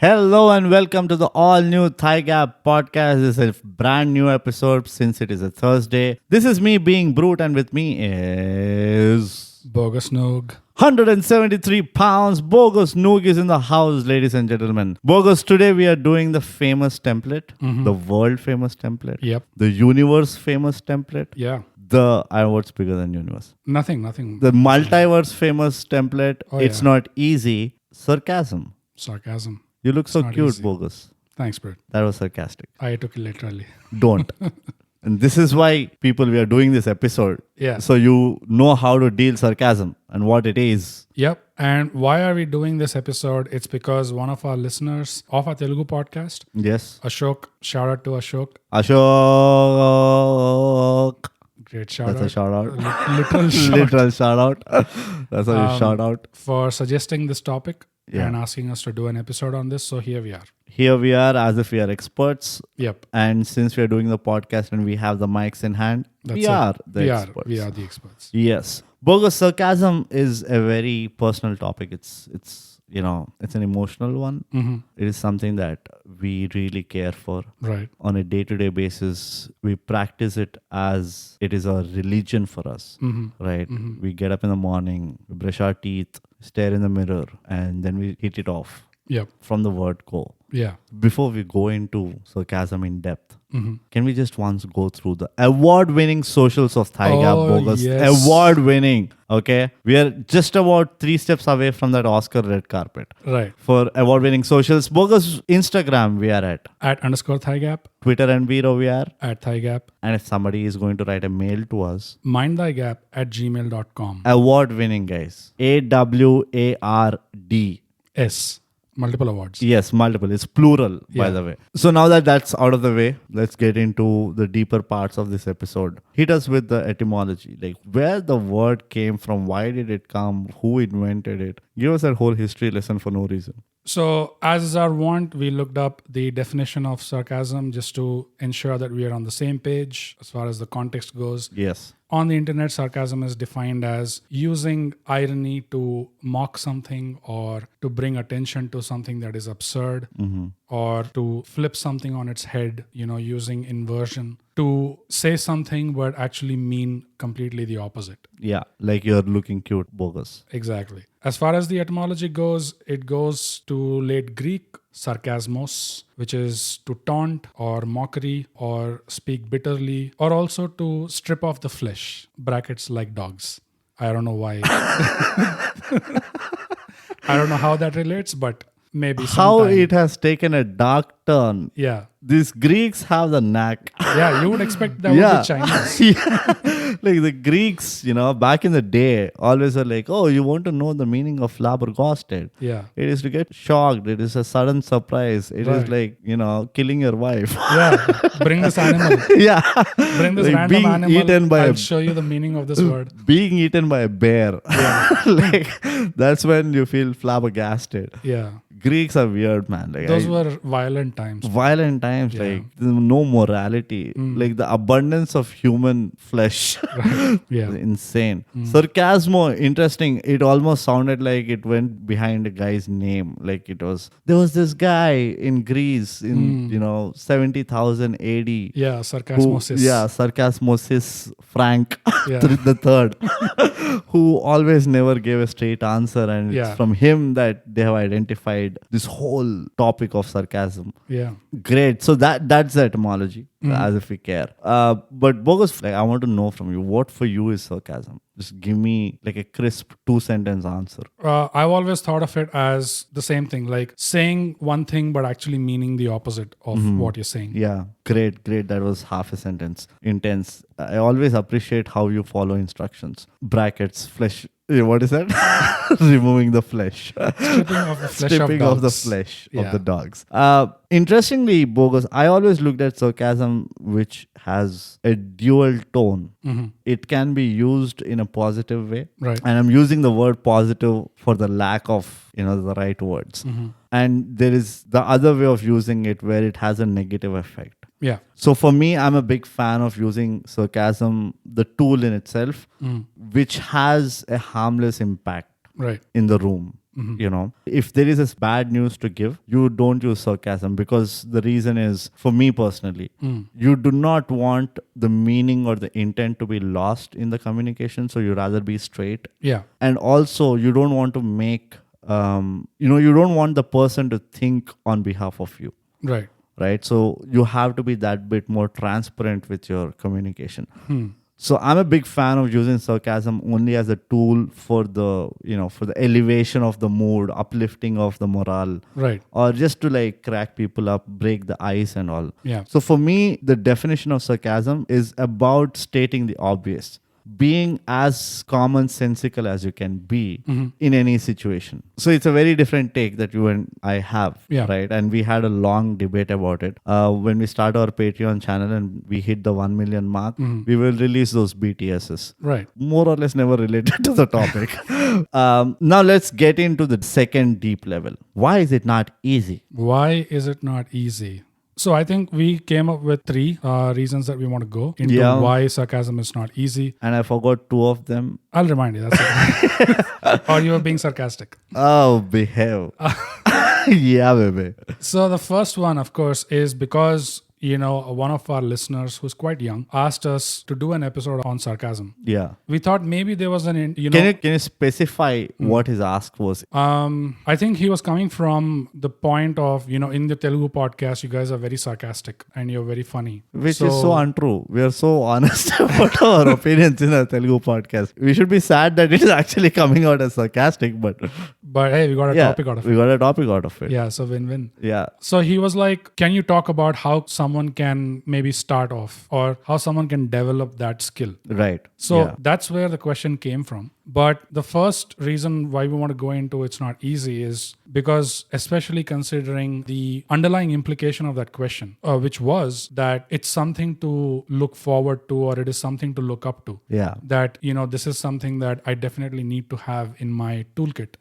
Hello and welcome to the all new ThyGap podcast. This is a brand new episode since it is a Thursday. This is me being Brute, and with me is Bogus Noog. 173 pounds. Bogus Noog is in the house, ladies and gentlemen. Bogus, today we are doing the famous template, the world famous template, Yep. the universe famous template, Yeah. what's bigger than universe? Nothing. The multiverse famous template. Oh, It's yeah. not easy. Sarcasm. Sarcasm. You look so not cute, easy. Bogus. Thanks, Brett. That was sarcastic. I took it literally. Don't. And this is why we are doing this episode. Yeah. So you know how to deal sarcasm and what it is. Yep. And why are we doing this episode? It's because one of our listeners of our Telugu podcast, Yes. Ashok, shout out to Ashok. Ashok. Great shout That's out. a shout out. Literal shout Literal shout out. That's how you shout out. for suggesting this topic Yeah. and asking us to do an episode on this. So here we are. Here we are as if we are experts. Yep. And since we are doing the podcast and we have the mics in hand, we are the experts. We are the experts. Yes. Bogus, sarcasm is a very personal topic. It's it's an emotional one. It is something that we really care for. Right. On a day-to-day basis, we practice it as it is a religion for us, right? We get up in the morning, we brush our teeth, stare in the mirror, and then we hit it off Yep. from the word go. Yeah. Before we go into sarcasm in depth, can we just once go through the award-winning socials of ThyGap, Oh, Bogus? yes. Award-winning, okay? We are just about 3 steps away from that Oscar red carpet. Right. For award-winning socials, Bogus, Instagram we are at. @_ ThyGap. Twitter and Vero we are. @ThyGap. And if somebody is going to write a mail to us, mindthygap @gmail.com. award-winning, guys. AWARD. S. Multiple awards. Yes, multiple. It's plural, by Yeah. the way. So now that that's out of the way, let's get into the deeper parts of this episode. Hit us with the etymology, like where the word came from, why did it come, who invented it. Give us that whole history lesson for no reason. So, as is our want, we looked up the definition of sarcasm just to ensure that we are on the same page as far as the context goes. Yes. On the internet, sarcasm is defined as using irony to mock something or to bring attention to something that is absurd or to flip something on its head, using inversion to say something but actually mean completely the opposite. Yeah, like you're looking cute, Bogus. Exactly. As far as the etymology goes, it goes to late Greek sarcasmos, which is to taunt or mockery or speak bitterly, or also to strip off the flesh, brackets like dogs. I don't know why. I don't know how that relates, but maybe How sometime. it has taken a dark turn. Yeah. These Greeks have the knack. Yeah, you would expect that would Yeah. be Chinese. Yeah. Like the Greeks, back in the day, always are like, oh, you want to know the meaning of flabbergasted. Yeah. It is to get shocked. It is a sudden surprise. It is Right. like, killing your wife. Yeah. Bring this animal. Yeah. Bring this Like random being animal. eaten by I'll a- show you the meaning of this word. Being eaten by a bear. Like, that's when you feel flabbergasted. Yeah. Greeks are weird, man. Like Those were violent times. violent times, like there's no morality, like the abundance of human flesh. Yeah. Insane. Sarcasmo, interesting. It almost sounded like it went behind a guy's name. Like there was this guy in Greece in 70,000 AD. Yeah, sarcasmosis. Sarcasmosis Frank Yeah. the third, who always never gave a straight answer, and Yeah. it's from him that they have identified this whole topic of sarcasm. Yeah. Great. So that's the etymology, as if we care. But Bogus, like I want to know from you, what for you is sarcasm? Just give me like a crisp 2-sentence answer. I've always thought of it as the same thing, like saying one thing but actually meaning the opposite of what you're saying. Yeah, great. That was half a sentence. Intense. I always appreciate how you follow instructions. Brackets, flesh. What is that? Removing the flesh. Stripping of the flesh Stripping of of the dogs. flesh of Yeah. the dogs. Interestingly, Bogus, I always looked at sarcasm which has a dual tone. It can be used in a positive way. Right. And I'm using the word positive for the lack of, the right words. And there is the other way of using it where it has a negative effect. Yeah. So for me, I'm a big fan of using sarcasm, the tool in itself, which has a harmless impact Right. in the room. You know, if there is this bad news to give, you don't use sarcasm, because the reason is, for me personally, you do not want the meaning or the intent to be lost in the communication. So you rather be straight. Yeah. And also, you don't want to make, you don't want the person to think on behalf of you. Right. Right. So you have to be that bit more transparent with your communication. So I'm a big fan of using sarcasm only as a tool for the, for the elevation of the mood, uplifting of the morale. Right. Or just to like crack people up, break the ice and all. Yeah. So for me, the definition of sarcasm is about stating the obvious, being as commonsensical as you can be in any situation. So it's a very different take that you and I have, right? And we had a long debate about it. When we start our Patreon channel and we hit the 1 million mark, we will release those BTSs. Right. More or less never related to the topic. Now let's get into the second deep level. Why is it not easy? Why is it not easy? So I think we came up with 3 reasons that we want to go into why sarcasm is not easy. And I forgot 2 of them. I'll remind you. That's okay. Or you were being sarcastic. Oh, behave. Yeah, baby. So the first one, of course, is because one of our listeners who's quite young asked us to do an episode on sarcasm. Yeah. We thought maybe there was Can you specify what his ask was? I think he was coming from the point of, in the Telugu podcast, you guys are very sarcastic and you're very funny. Which is so untrue. We are so honest about our opinions in our Telugu podcast. We should be sad that it is actually coming out as sarcastic, but hey, we got a topic out of it. We got a topic out of it. Yeah, so win-win. Yeah. So he was like, can you talk about how someone can maybe start off or how someone can develop that skill? Right. So that's where the question came from. But the first reason why we want to go into it's not easy is because, especially considering the underlying implication of that question, which was that it's something to look forward to or it is something to look up to. Yeah. That, this is something that I definitely need to have in my toolkit.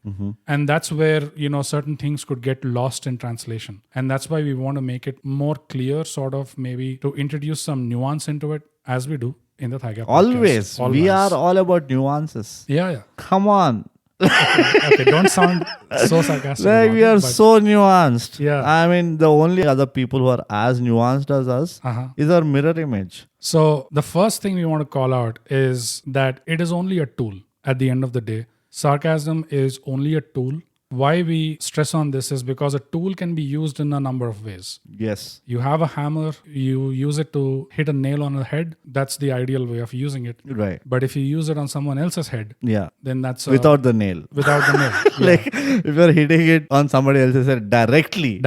And that's where, certain things could get lost in translation. And that's why we want to make it more clear, sort of maybe to introduce some nuance into it as we do in the ThyGap podcast. Always. We are all about nuances. Yeah. Come on. Okay, don't sound so sarcastic. Like we are so nuanced. Yeah. I mean, the only other people who are as nuanced as us is our mirror image. So the first thing we want to call out is that it is only a tool at the end of the day. Sarcasm is only a tool. Why we stress on this is because a tool can be used in a number of ways. Yes. You have a hammer, you use it to hit a nail on a head. That's the ideal way of using it. Right. But if you use it on someone else's head, then that's without the nail. Without the nail. Like if you're hitting it on somebody else's head directly,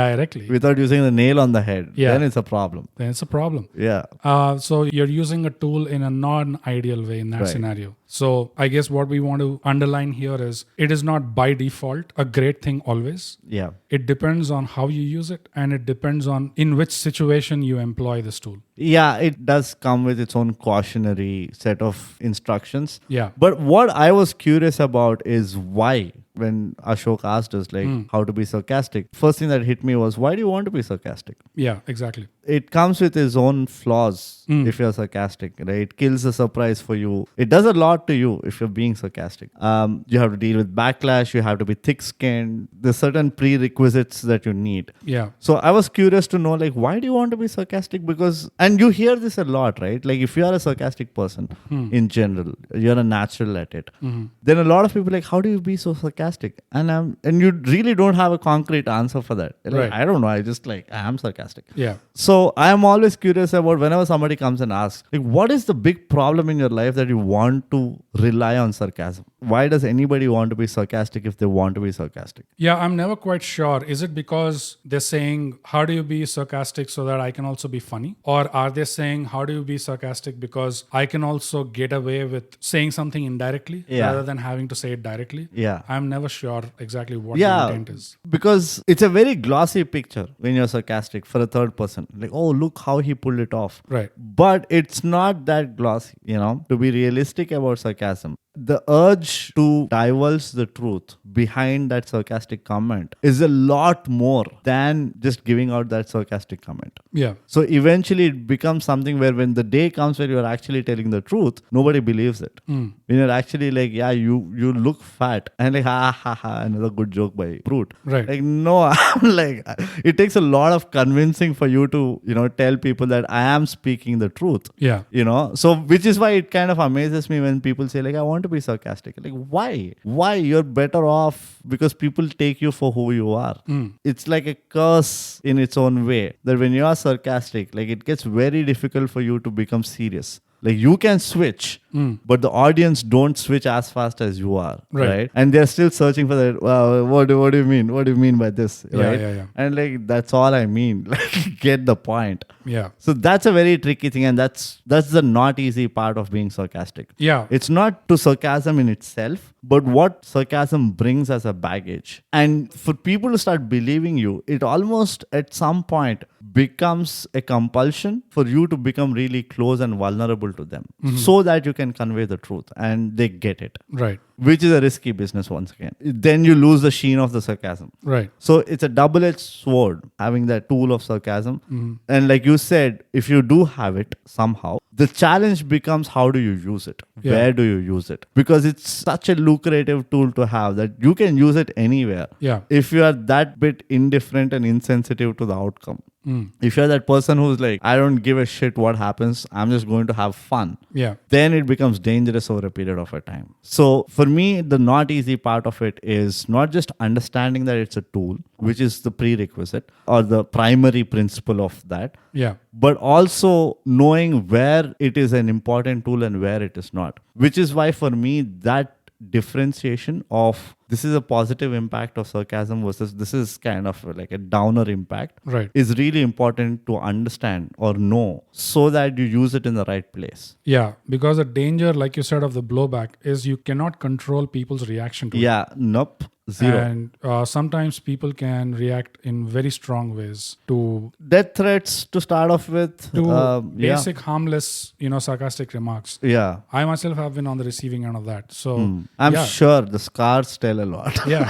without using the nail on the head, then it's a problem. Yeah. So you're using a tool in a non-ideal way in that scenario. So I guess what we want to underline here is it is not by default a great thing always. Yeah. It depends on how you use it and it depends on in which situation you employ this tool. Yeah, it does come with its own cautionary set of instructions. Yeah. But what I was curious about is why, when Ashok asked us how to be sarcastic, first thing that hit me was, why do you want to be sarcastic? Yeah, exactly. It comes with its own flaws if you're sarcastic, right? It kills the surprise for you. It does a lot to you if you're being sarcastic. You have to deal with backlash. You have to be thick-skinned. There's certain prerequisites that you need. Yeah. So I was curious to know, why do you want to be sarcastic? Because, and you hear this a lot, right? Like if you are a sarcastic person in general, you're a natural at it. Then a lot of people how do you be so sarcastic? And you really don't have a concrete answer for that. Right. I don't know. I just I am sarcastic. Yeah. So I am always curious about whenever somebody comes and asks, what is the big problem in your life that you want to rely on sarcasm? Why does anybody want to be sarcastic if they want to be sarcastic? Yeah, I'm never quite sure. Is it because they're saying, how do you be sarcastic so that I can also be funny? Or are they saying, how do you be sarcastic because I can also get away with saying something indirectly rather than having to say it directly? Yeah. I'm never sure exactly what the intent is. Because it's a very glossy picture when you're sarcastic for a third person. Oh, look how he pulled it off. Right. But it's not that glossy, to be realistic about sarcasm. The urge to divulge the truth behind that sarcastic comment is a lot more than just giving out that sarcastic comment. Yeah. So eventually it becomes something where when the day comes where you're actually telling the truth, nobody believes it. When you're actually like, yeah, you look fat, and like, ha ha ha, another good joke by Brute. Right. Like, no, I'm like, it takes a lot of convincing for you to, tell people that I am speaking the truth. Yeah. So which is why it kind of amazes me when people say like, I want to be sarcastic. Like, why? You're better off because people take you for who you are. It's like a curse in its own way that when you are sarcastic, like it gets very difficult for you to become serious. Like you can switch, but the audience don't switch as fast as you are, right? And they're still searching for that. Wow, what do you mean? What do you mean by this, right? Yeah. And like that's all I mean. Like get the point. Yeah. So that's a very tricky thing, and that's the not easy part of being sarcastic. Yeah. It's not to sarcasm in itself, but what sarcasm brings as a baggage. And for people to start believing you, it almost at some point becomes a compulsion for you to become really close and vulnerable to them so that you can convey the truth and they get it. Right. Which is a risky business once again. Then you lose the sheen of the sarcasm. Right. So it's a double-edged sword having that tool of sarcasm. And like you said, if you do have it somehow, the challenge becomes how do you use it? Yeah. Where do you use it? Because it's such a lucrative tool to have that you can use it anywhere. Yeah. If you are that bit indifferent and insensitive to the outcome. If you're that person who's like, I don't give a shit what happens, I'm just going to have fun. Yeah. Then it becomes dangerous over a period of a time. So for me, the not easy part of it is not just understanding that it's a tool, which is the prerequisite or the primary principle of that. Yeah. But also knowing where it is an important tool and where it is not. Which is why for me, that differentiation of this is a positive impact of sarcasm versus this is kind of like a downer impact is really important to understand or know so that you use it in the right place. Yeah, because the danger, like you said, of the blowback is you cannot control people's reaction to it. Yeah, nope. Zero. And sometimes people can react in very strong ways to death threats to start off with. To basic harmless, sarcastic remarks. Yeah. I myself have been on the receiving end of that. So I'm sure the scars tell a lot. Yeah.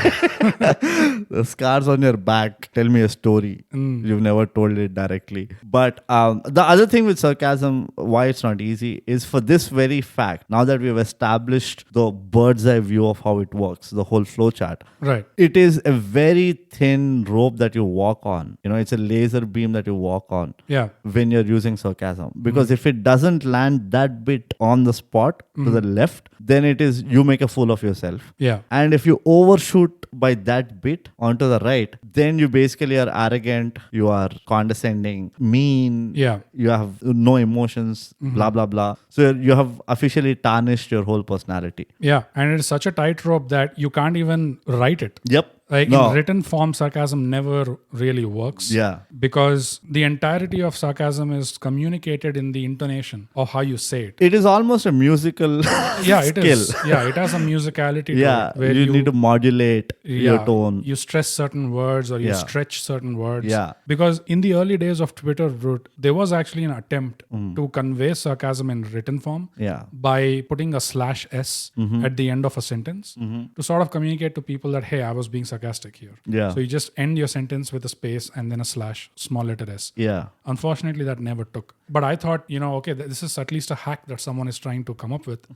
The scars on your back tell me a story. You've never told it directly. But the other thing with sarcasm, why it's not easy, is for this very fact. Now that we've established the bird's eye view of how it works, the whole flowchart. Right. It is a very thin rope that you walk on. It's a laser beam that you walk on. Yeah. When you're using sarcasm. Because if it doesn't land that bit on the spot to the left, then it is you make a fool of yourself. Yeah. And if you overshoot by that bit onto the right, then you basically are arrogant, you are condescending, mean, Yeah. you have no emotions, blah, blah, blah. So you have officially tarnished your whole personality. Yeah. And it's such a tightrope that you can't even write it. Yep. Like No. in written form, sarcasm never really works. Yeah. Because the entirety of sarcasm is communicated in the intonation of how you say it. It is almost a musical Yeah, it skill. is. Yeah, it has a musicality to Yeah, it. Where you need to modulate your tone. You stress certain words or you stretch certain words. Yeah. Because in the early days of Twitter, there was actually an attempt to convey sarcasm in written form Yeah. by putting a /s at the end of a sentence to sort of communicate to people that, hey, I was being sarcastic here. Yeah. So you just end your sentence with a space and then a / small letter s. Yeah. Unfortunately, that never took. But I thought, okay, this is at least a hack that someone is trying to come up with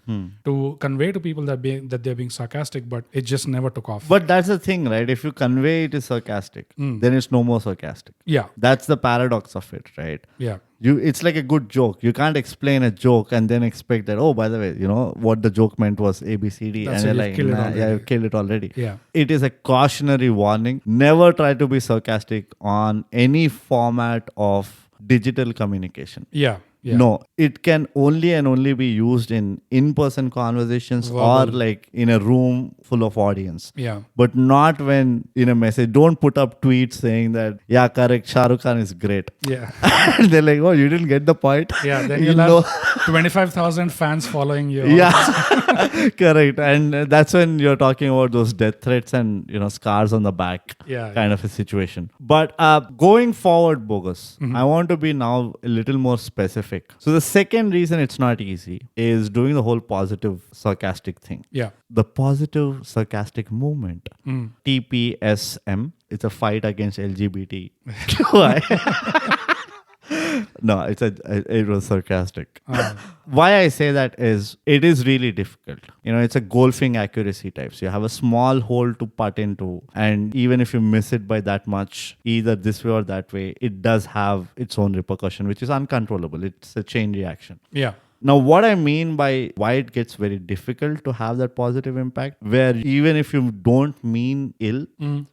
to convey to people that they're being sarcastic, but it just never took off. But that's the thing, right? If you convey it is sarcastic, then it's no more sarcastic. Yeah. That's the paradox of it, right? Yeah. It's like a good joke. You can't explain a joke and then expect that, oh, by the way, what the joke meant was ABCD. That's and it, you're you've killed it already. yeah, you've killed it already. Yeah. It is a cautionary warning. Never try to be sarcastic on any format of digital communication. Yeah. Yeah. No, it can only and only be used in in-person conversations Verbal. or like in a room full of audience. Yeah. But not when in a message. Don't put up tweets saying that, yeah, correct, Shah Rukh Khan is great. Yeah. And they're like, oh, you didn't get the point. Yeah. Then You you'll know- have 25,000 fans following you. Yeah. Correct. And that's when you're talking about those death threats and, scars on the back kind of a situation. But going forward, Bogus, I want to be now a little more specific. So the second reason it's not easy is doing the whole positive sarcastic thing. Yeah. The positive sarcastic movement. TPSM. It's a fight against LGBT. No, it was sarcastic. Why I say that is it is really difficult. It's a golfing accuracy type. So you have a small hole to putt into, and even if you miss it by that much, either this way or that way, it does have its own repercussion, which is uncontrollable. It's a chain reaction. Yeah. Now, what I mean by why it gets very difficult to have that positive impact, where even if you don't mean ill,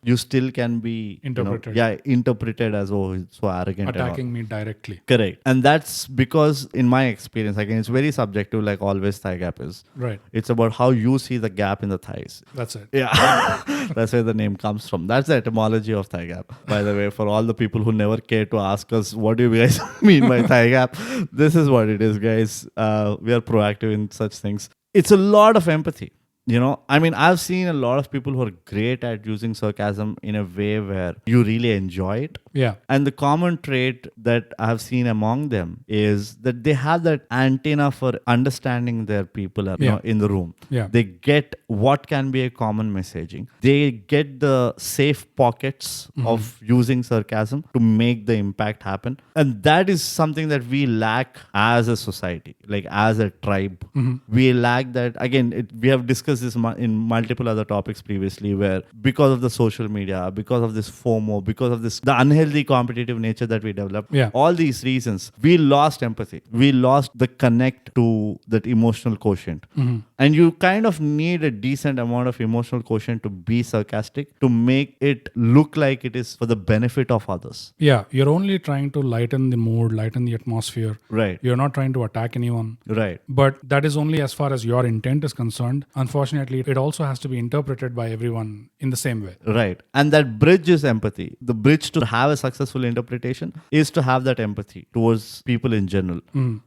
you still can be interpreted. Interpreted as, oh, he's so arrogant. Attacking me directly. Correct. And that's because, in my experience, again, it's very subjective, like always ThyGap is. Right. It's about how you see the gap in the thighs. That's it. Yeah. That's where the name comes from. That's the etymology of ThyGap. By the way, for all the people who never care to ask us, what do you guys mean by ThyGap? This is what it is, guys. We are proactive in such things. It's a lot of empathy. I've seen a lot of people who are great at using sarcasm in a way where you really enjoy it. Yeah. And the common trait that I have seen among them is that they have that antenna for understanding their people in the room. Yeah. They get what can be a common messaging. They get the safe pockets of using sarcasm to make the impact happen. And that is something that we lack as a society, like as a tribe. We lack that. Again, we have discussed this in multiple other topics previously, where because of the social media, because of this FOMO, because of the unhealthy competitive nature that we develop, all these reasons, we lost empathy. We lost the connect to that emotional quotient. And you kind of need a decent amount of emotional quotient to be sarcastic, to make it look like it is for the benefit of others. Yeah, you're only trying to lighten the mood, lighten the atmosphere. Right. You're not trying to attack anyone. Right. But that is only as far as your intent is concerned. Unfortunately, it also has to be interpreted by everyone in the same way. Right. And that bridge is empathy. The bridge to have a successful interpretation is to have that empathy towards people in general.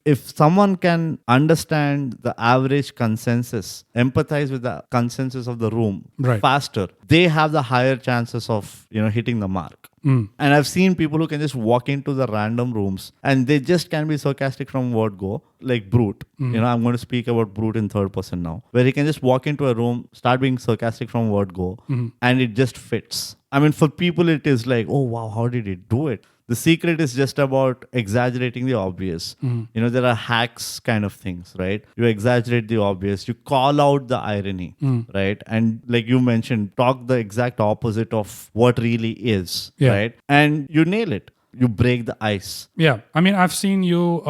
If someone can understand the average consensus, empathize with the consensus of the room faster, they have the higher chances of, hitting the mark. And I've seen people who can just walk into the random rooms and they just can be sarcastic from word go, like Brute. I'm going to speak about Brute in third person now, where he can just walk into a room, start being sarcastic from word go, and it just fits. For people, it is like, oh, wow, how did he do it? The secret is just about exaggerating the obvious. There are hacks kind of things, right? You exaggerate the obvious. You call out the irony, right? And like you mentioned, talk the exact opposite of what really is, right? And you nail it. You break the ice. Yeah. I've seen you...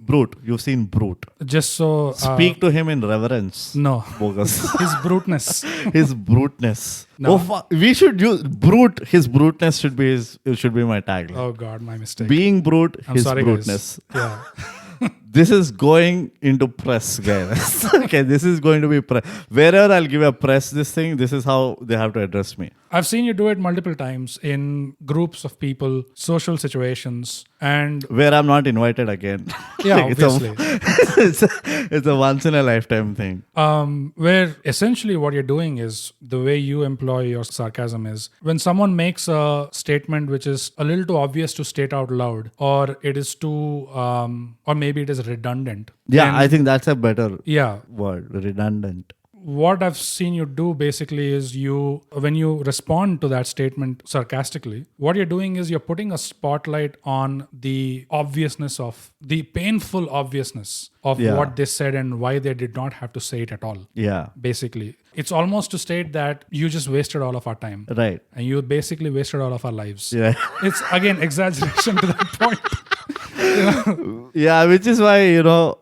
Brute. You've seen Brute. Just so... Speak to him in reverence. No. Bogus. His bruteness. His bruteness. No. We should use Brute. His bruteness should be my tagline. Oh God, my mistake. Being Brute, I'm his sorry, bruteness. Guys. Yeah. This is going into press, guys. Okay, this is going to be press. Wherever I'll give a press this thing, this is how they have to address me. I've seen you do it multiple times in groups of people, social situations, and... Where I'm not invited again. Yeah, obviously. It's a once in a lifetime thing. Where essentially what you're doing is, the way you employ your sarcasm is, when someone makes a statement which is a little too obvious to state out loud, or it is too... or maybe it is redundant. Yeah, I think that's a better word, redundant. What I've seen you do basically is when you respond to that statement sarcastically, what you're doing is you're putting a spotlight on the obviousness of, the painful obviousness of what they said and why they did not have to say it at all. Yeah. Basically. It's almost to state that you just wasted all of our time. Right. And you basically wasted all of our lives. Yeah. It's, again, exaggeration to that point. Yeah, which is why,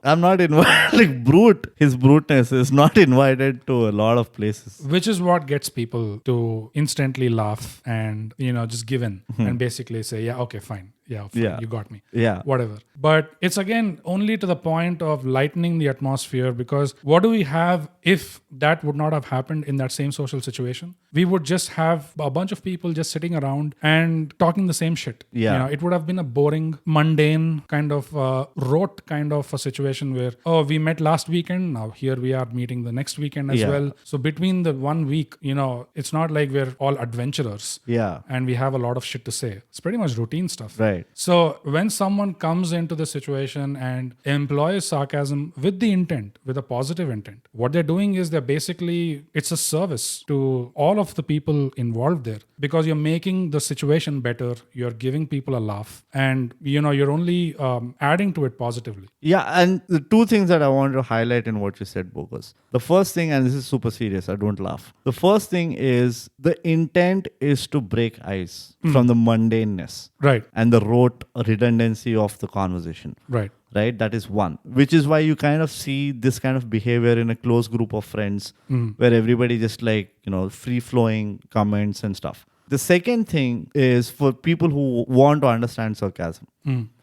I'm not invited. Like Brute, his bruteness is not invited to a lot of places. Which is what gets people to instantly laugh and, just give in and basically say, yeah, okay, fine. Yeah, fine, you got me. Yeah. Whatever. But it's again only to the point of lightening the atmosphere, because what do we have if that would not have happened in that same social situation? We would just have a bunch of people just sitting around and talking the same shit. Yeah. You know, it would have been a boring, mundane kind of rote kind of a situation where, oh, we met last weekend. Now here we are meeting the next weekend as well. So between the 1 week, you know, it's not like we're all adventurers. Yeah. And we have a lot of shit to say. It's pretty much routine stuff. Right. So when someone comes into the situation and employs sarcasm with the intent, with a positive intent, what they're doing is it's a service to all of the people involved there, because you're making the situation better. You're giving people a laugh, and you know, you're only adding to it positively. Yeah, and the two things that I want to highlight in what you said, Bogus. The first thing, and this is super serious, I don't laugh. The first thing is the intent is to break ice from the mundaneness. Right. And the rote redundancy of the conversation. Right. Right? That is one. Which is why you kind of see this kind of behavior in a close group of friends where everybody just like, you know, free-flowing comments and stuff. The second thing is for people who want to understand sarcasm.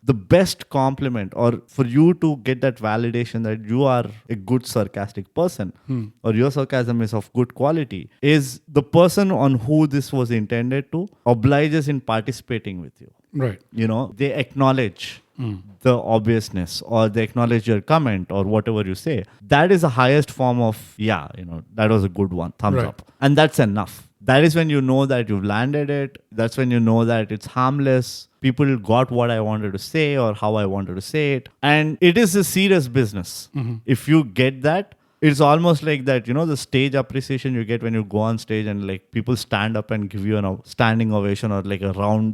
The best compliment, or for you to get that validation that you are a good sarcastic person or your sarcasm is of good quality, is the person on who this was intended to obliges in participating with you. Right. You know, they acknowledge the obviousness, or they acknowledge your comment or whatever you say. That is the highest form of, yeah, you know, that was a good one. Thumbs up. And that's enough. That is when you know that you've landed it. That's when you know that it's harmless. People got what I wanted to say or how I wanted to say it. And it is a serious business. If you get that, it's almost like that, you know, the stage appreciation you get when you go on stage and like people stand up and give you a standing ovation or like a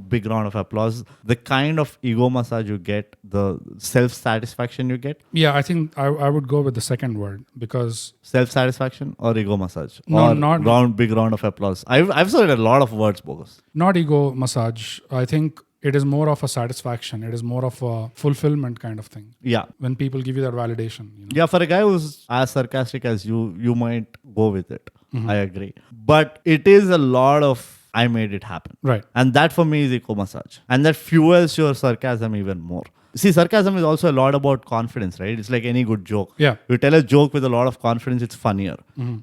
big round of applause. The kind of ego massage you get, the self-satisfaction you get. Yeah, I think I would go with the second word, because self-satisfaction or ego massage? No, or not big round of applause. I've said a lot of words, Bogus. Not ego massage. I think it is more of a satisfaction. It is more of a fulfillment kind of thing. Yeah. When people give you that validation. You know? Yeah, for a guy who's as sarcastic as you might go with it. I agree. But it is a lot of I made it happen. Right. And that for me is ego massage. And that fuels your sarcasm even more. See, sarcasm is also a lot about confidence, right? It's like any good joke. Yeah. You tell a joke with a lot of confidence, it's funnier.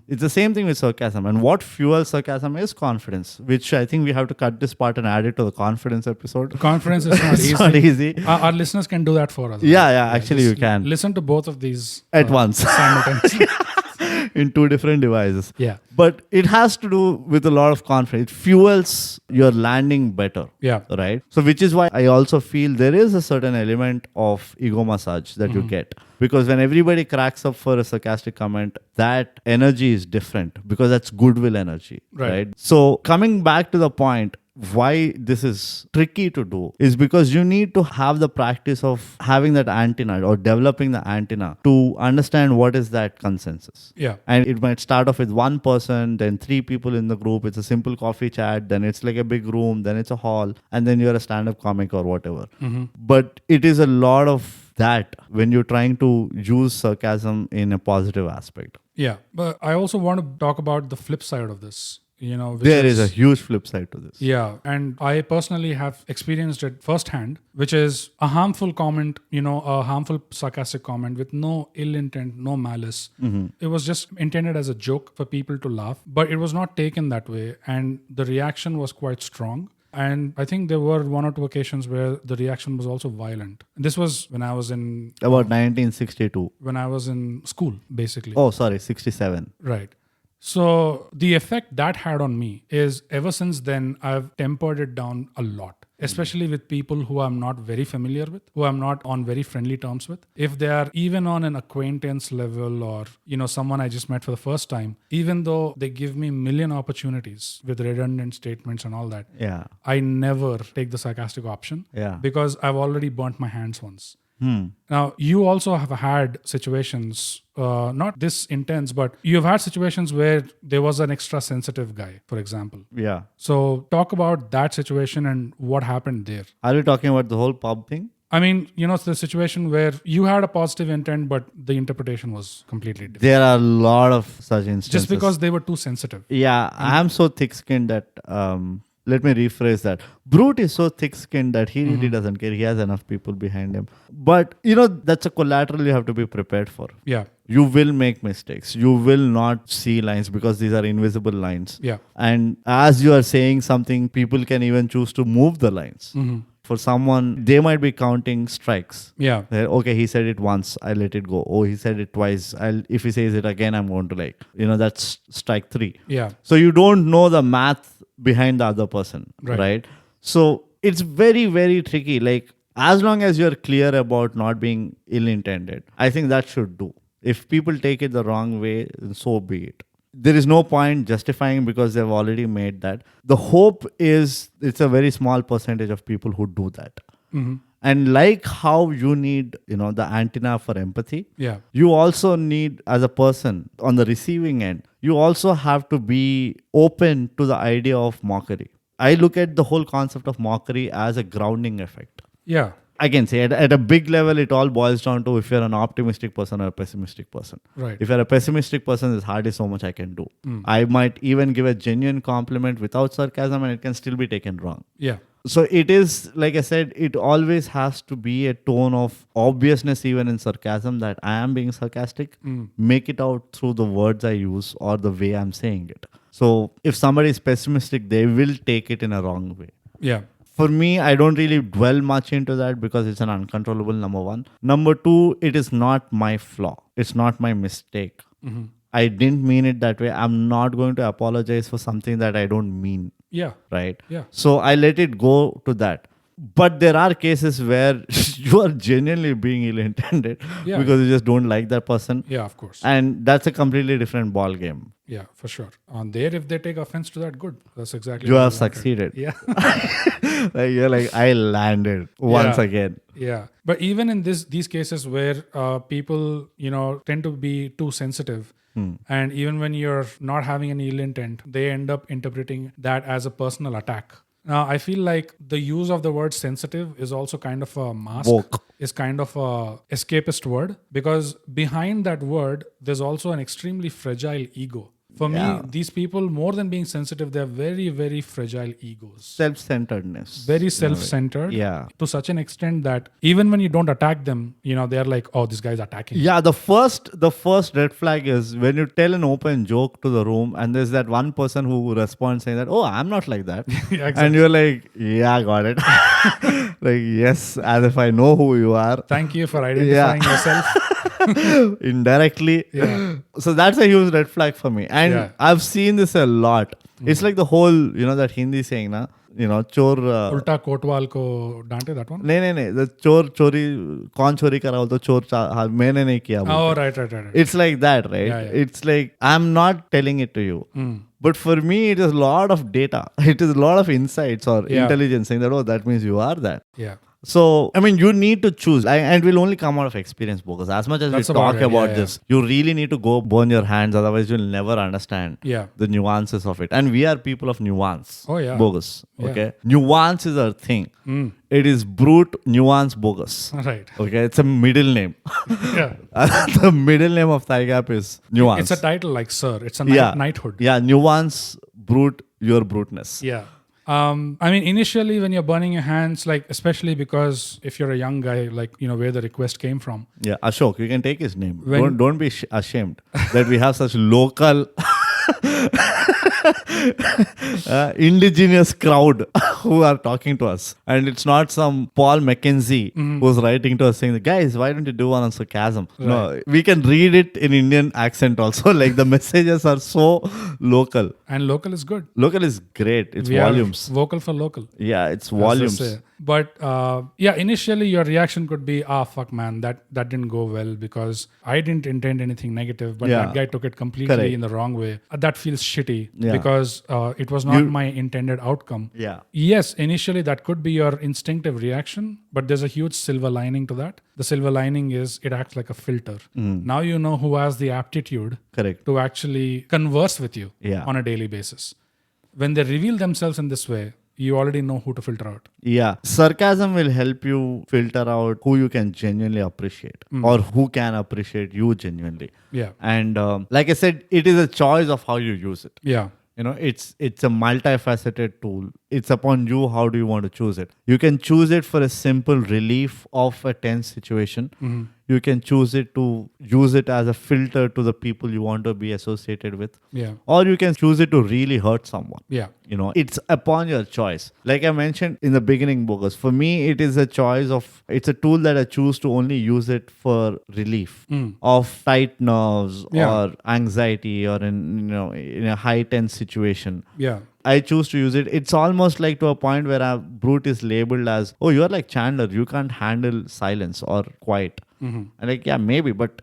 It's the same thing with sarcasm. And what fuels sarcasm is confidence, which I think we have to cut this part and add it to the confidence episode. Confidence is not It's easy. not easy. Our listeners can do that for us. Yeah, actually you can. Listen to both of these At once. simultaneously. In two different devices. Yeah. But it has to do with a lot of confidence. It fuels your landing better. Yeah. Right? So which is why I also feel there is a certain element of ego massage that you get. Because when everybody cracks up for a sarcastic comment, that energy is different because that's goodwill energy. Right? So coming back to the point, why this is tricky to do is because you need to have the practice of having that antenna or developing the antenna to understand what is that consensus. Yeah. And it might start off with one person, then 3 people in the group. It's a simple coffee chat. Then it's like a big room. Then it's a hall. And then you're a stand-up comic or whatever. But it is a lot of that when you're trying to use sarcasm in a positive aspect. Yeah. But I also want to talk about the flip side of this. You know, there is a huge flip side to this. Yeah. And I personally have experienced it firsthand, which is a harmful comment, you know, a harmful sarcastic comment with no ill intent, no malice. It was just intended as a joke for people to laugh, but it was not taken that way. And the reaction was quite strong. And I think there were 1 or 2 occasions where the reaction was also violent. This was when I was in... About 1962. When I was in school, basically. Oh, sorry, 67. Right. So the effect that had on me is ever since then, I've tempered it down a lot, especially with people who I'm not very familiar with, who I'm not on very friendly terms with. If they are even on an acquaintance level or, you know, someone I just met for the first time, even though they give me a million opportunities with redundant statements and all that, I never take the sarcastic option because I've already burnt my hands once. Now, you also have had situations, not this intense, but you've had situations where there was an extra sensitive guy, for example. Yeah. So talk about that situation and what happened there. Are you talking about the whole pub thing? I mean, you know, it's the situation where you had a positive intent, but the interpretation was completely different. There are a lot of such instances. Just because they were too sensitive. Yeah, I'm so thick-skinned that let me rephrase that. Brute is so thick-skinned that he really doesn't care. He has enough people behind him. But, that's a collateral you have to be prepared for. Yeah. You will make mistakes. You will not see lines because these are invisible lines. Yeah. And as you are saying something, people can even choose to move the lines. For someone, they might be counting strikes. Yeah. Okay, he said it once, I let it go. Oh, he said it twice. If he says it again, I'm going to that's strike 3. Yeah. So you don't know the math behind the other person, Right. right? So it's very, very tricky. Like, as long as you're clear about not being ill-intended, I think that should do. If people take it the wrong way, so be it. There is no point justifying because they've already made that. The hope is it's a very small percentage of people who do that. And like how you need, the antenna for empathy, Yeah. you also need, as a person on the receiving end, you also have to be open to the idea of mockery. I look at the whole concept of mockery as a grounding effect. Yeah. I can say at a big level, it all boils down to if you're an optimistic person or a pessimistic person. Right. If you're a pessimistic person, there's hardly so much I can do. I might even give a genuine compliment without sarcasm and it can still be taken wrong. Yeah. So it is, like I said, it always has to be a tone of obviousness even in sarcasm that I am being sarcastic. Make it out through the words I use or the way I'm saying it. So if somebody is pessimistic, they will take it in a wrong way. Yeah. For me, I don't really dwell much into that because it's an uncontrollable, number one. Number two, it is not my flaw. It's not my mistake. I didn't mean it that way. I'm not going to apologize for something that I don't mean. Yeah. Right? Yeah. So I let it go to that. But there are cases where you are genuinely being ill-intended because you just don't like that person. Yeah, of course. And that's a completely different ball game. Yeah, for sure. On there, if they take offense to that, good. That's exactly You what have I wanted. succeeded. Yeah. You're like, I landed once again. Yeah. But even in these cases where people, tend to be too sensitive, and even when you're not having any ill intent, they end up interpreting that as a personal attack. Now, I feel like the use of the word sensitive is also kind of a mask. Woke. Is kind of a escapist word, because behind that word, there's also an extremely fragile ego. For me, these people, more than being sensitive, they're very, very fragile egos. Self-centeredness. Very self-centered. Yeah. To such an extent that even when you don't attack them, they're like, oh, this guy's attacking. Yeah, the first red flag is when you tell an open joke to the room and there's that one person who responds saying that, oh, I'm not like that. Yeah, exactly. And you're like, yeah, got it. Like, yes, as if I know who you are. Thank you for identifying yourself. Indirectly. Yeah. So that's a huge red flag for me. And I've seen this a lot. It's like the whole, that Hindi saying, na, chor... Ulta kotwal ko dante, that one? नहीं, the chor chori, kaun chori kara ho, to chor मैंने नहीं किया. Oh, right. It's like that, right? Yeah. It's like, I'm not telling it to you. But for me, it is a lot of data. It is a lot of insights or intelligence saying that, oh, that means you are that. Yeah. So, I mean, you need to choose, and will only come out of experience, because as much as we talk about this, you really need to go burn your hands, otherwise you'll never understand the nuances of it. And we are people of nuance. Oh, yeah. Bogus. Okay? Nuance is our thing. It is brute, nuance, bogus. Right. Okay? It's a middle name. Yeah. The middle name of ThyGap is nuance. It's a title like Sir. It's a knighthood. Yeah, nuance, brute, your bruteness. Yeah. I mean, initially when you're burning your hands, like, especially because if you're a young guy, like, where the request came from. Yeah, Ashok, you can take his name. Don't be ashamed that we have such local indigenous crowd who are talking to us. And it's not some Paul McKenzie who's writing to us saying, guys, why don't you do one on sarcasm? Right. No, we can read it in Indian accent also. Like, the messages are so local. And local is good. Local is great. It's volumes. Vocal for local. Yeah, it's volumes. But initially your reaction could be, fuck man, that didn't go well because I didn't intend anything negative, but that guy took it completely in the wrong way. That feels shitty because it was not my intended outcome. Yeah. Yes, initially that could be your instinctive reaction, but there's a huge silver lining to that. The silver lining is it acts like a filter. Now you know who has the aptitude to actually converse with you on a daily basis. When they reveal themselves in this way, you already know who to filter out. Yeah. Sarcasm will help you filter out who you can genuinely appreciate or who can appreciate you genuinely. Yeah. And like I said, it is a choice of how you use it. Yeah. It's a multifaceted tool. It's upon you how do you want to choose it. You can choose it for a simple relief of a tense situation. You can choose it to use it as a filter to the people you want to be associated with. Yeah. Or you can choose it to really hurt someone. Yeah. It's upon your choice. Like I mentioned in the beginning, Bogus, for me, it is a choice it's a tool that I choose to only use it for relief of tight nerves or anxiety or in a high tense situation. Yeah. I choose to use it. It's almost like to a point where a brute is labeled as, oh, you're like Chandler. You can't handle silence or quiet. And like, yeah, maybe. But,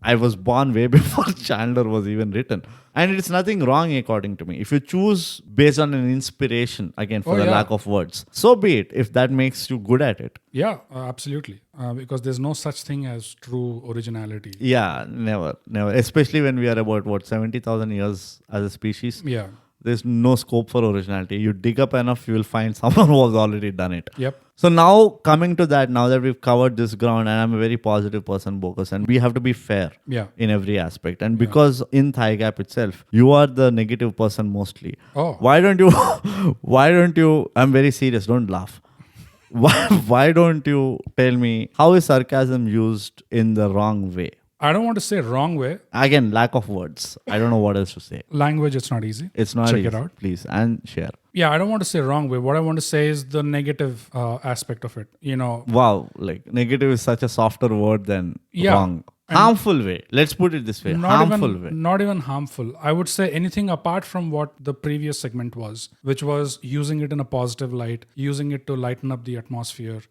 I was born way before Chandler was even written. And it's nothing wrong according to me. If you choose based on an inspiration, again, for the lack of words, so be it if that makes you good at it. Yeah, absolutely. Because there's no such thing as true originality. Yeah, never. Especially when we are about, 70,000 years as a species. Yeah. There's no scope for originality. You dig up enough, you will find someone who has already done it. Yep. So now coming to that, now that we've covered this ground, and I'm a very positive person, Bogus, and we have to be fair in every aspect. And because in ThyGap itself, you are the negative person mostly. Oh. Why don't you, I'm very serious, don't laugh. Why don't you tell me how is sarcasm used in the wrong way? I don't want to say wrong way. Again, lack of words. I don't know what else to say. Language, it's not easy. It's not Check easy. it out. Please, and share. Yeah, I don't want to say wrong way. What I want to say is the negative aspect of it. Wow, like negative is such a softer word than wrong. Harmful way. Let's put it this way. Harmful way. Not even harmful. I would say anything apart from what the previous segment was, which was using it in a positive light, using it to lighten up the atmosphere.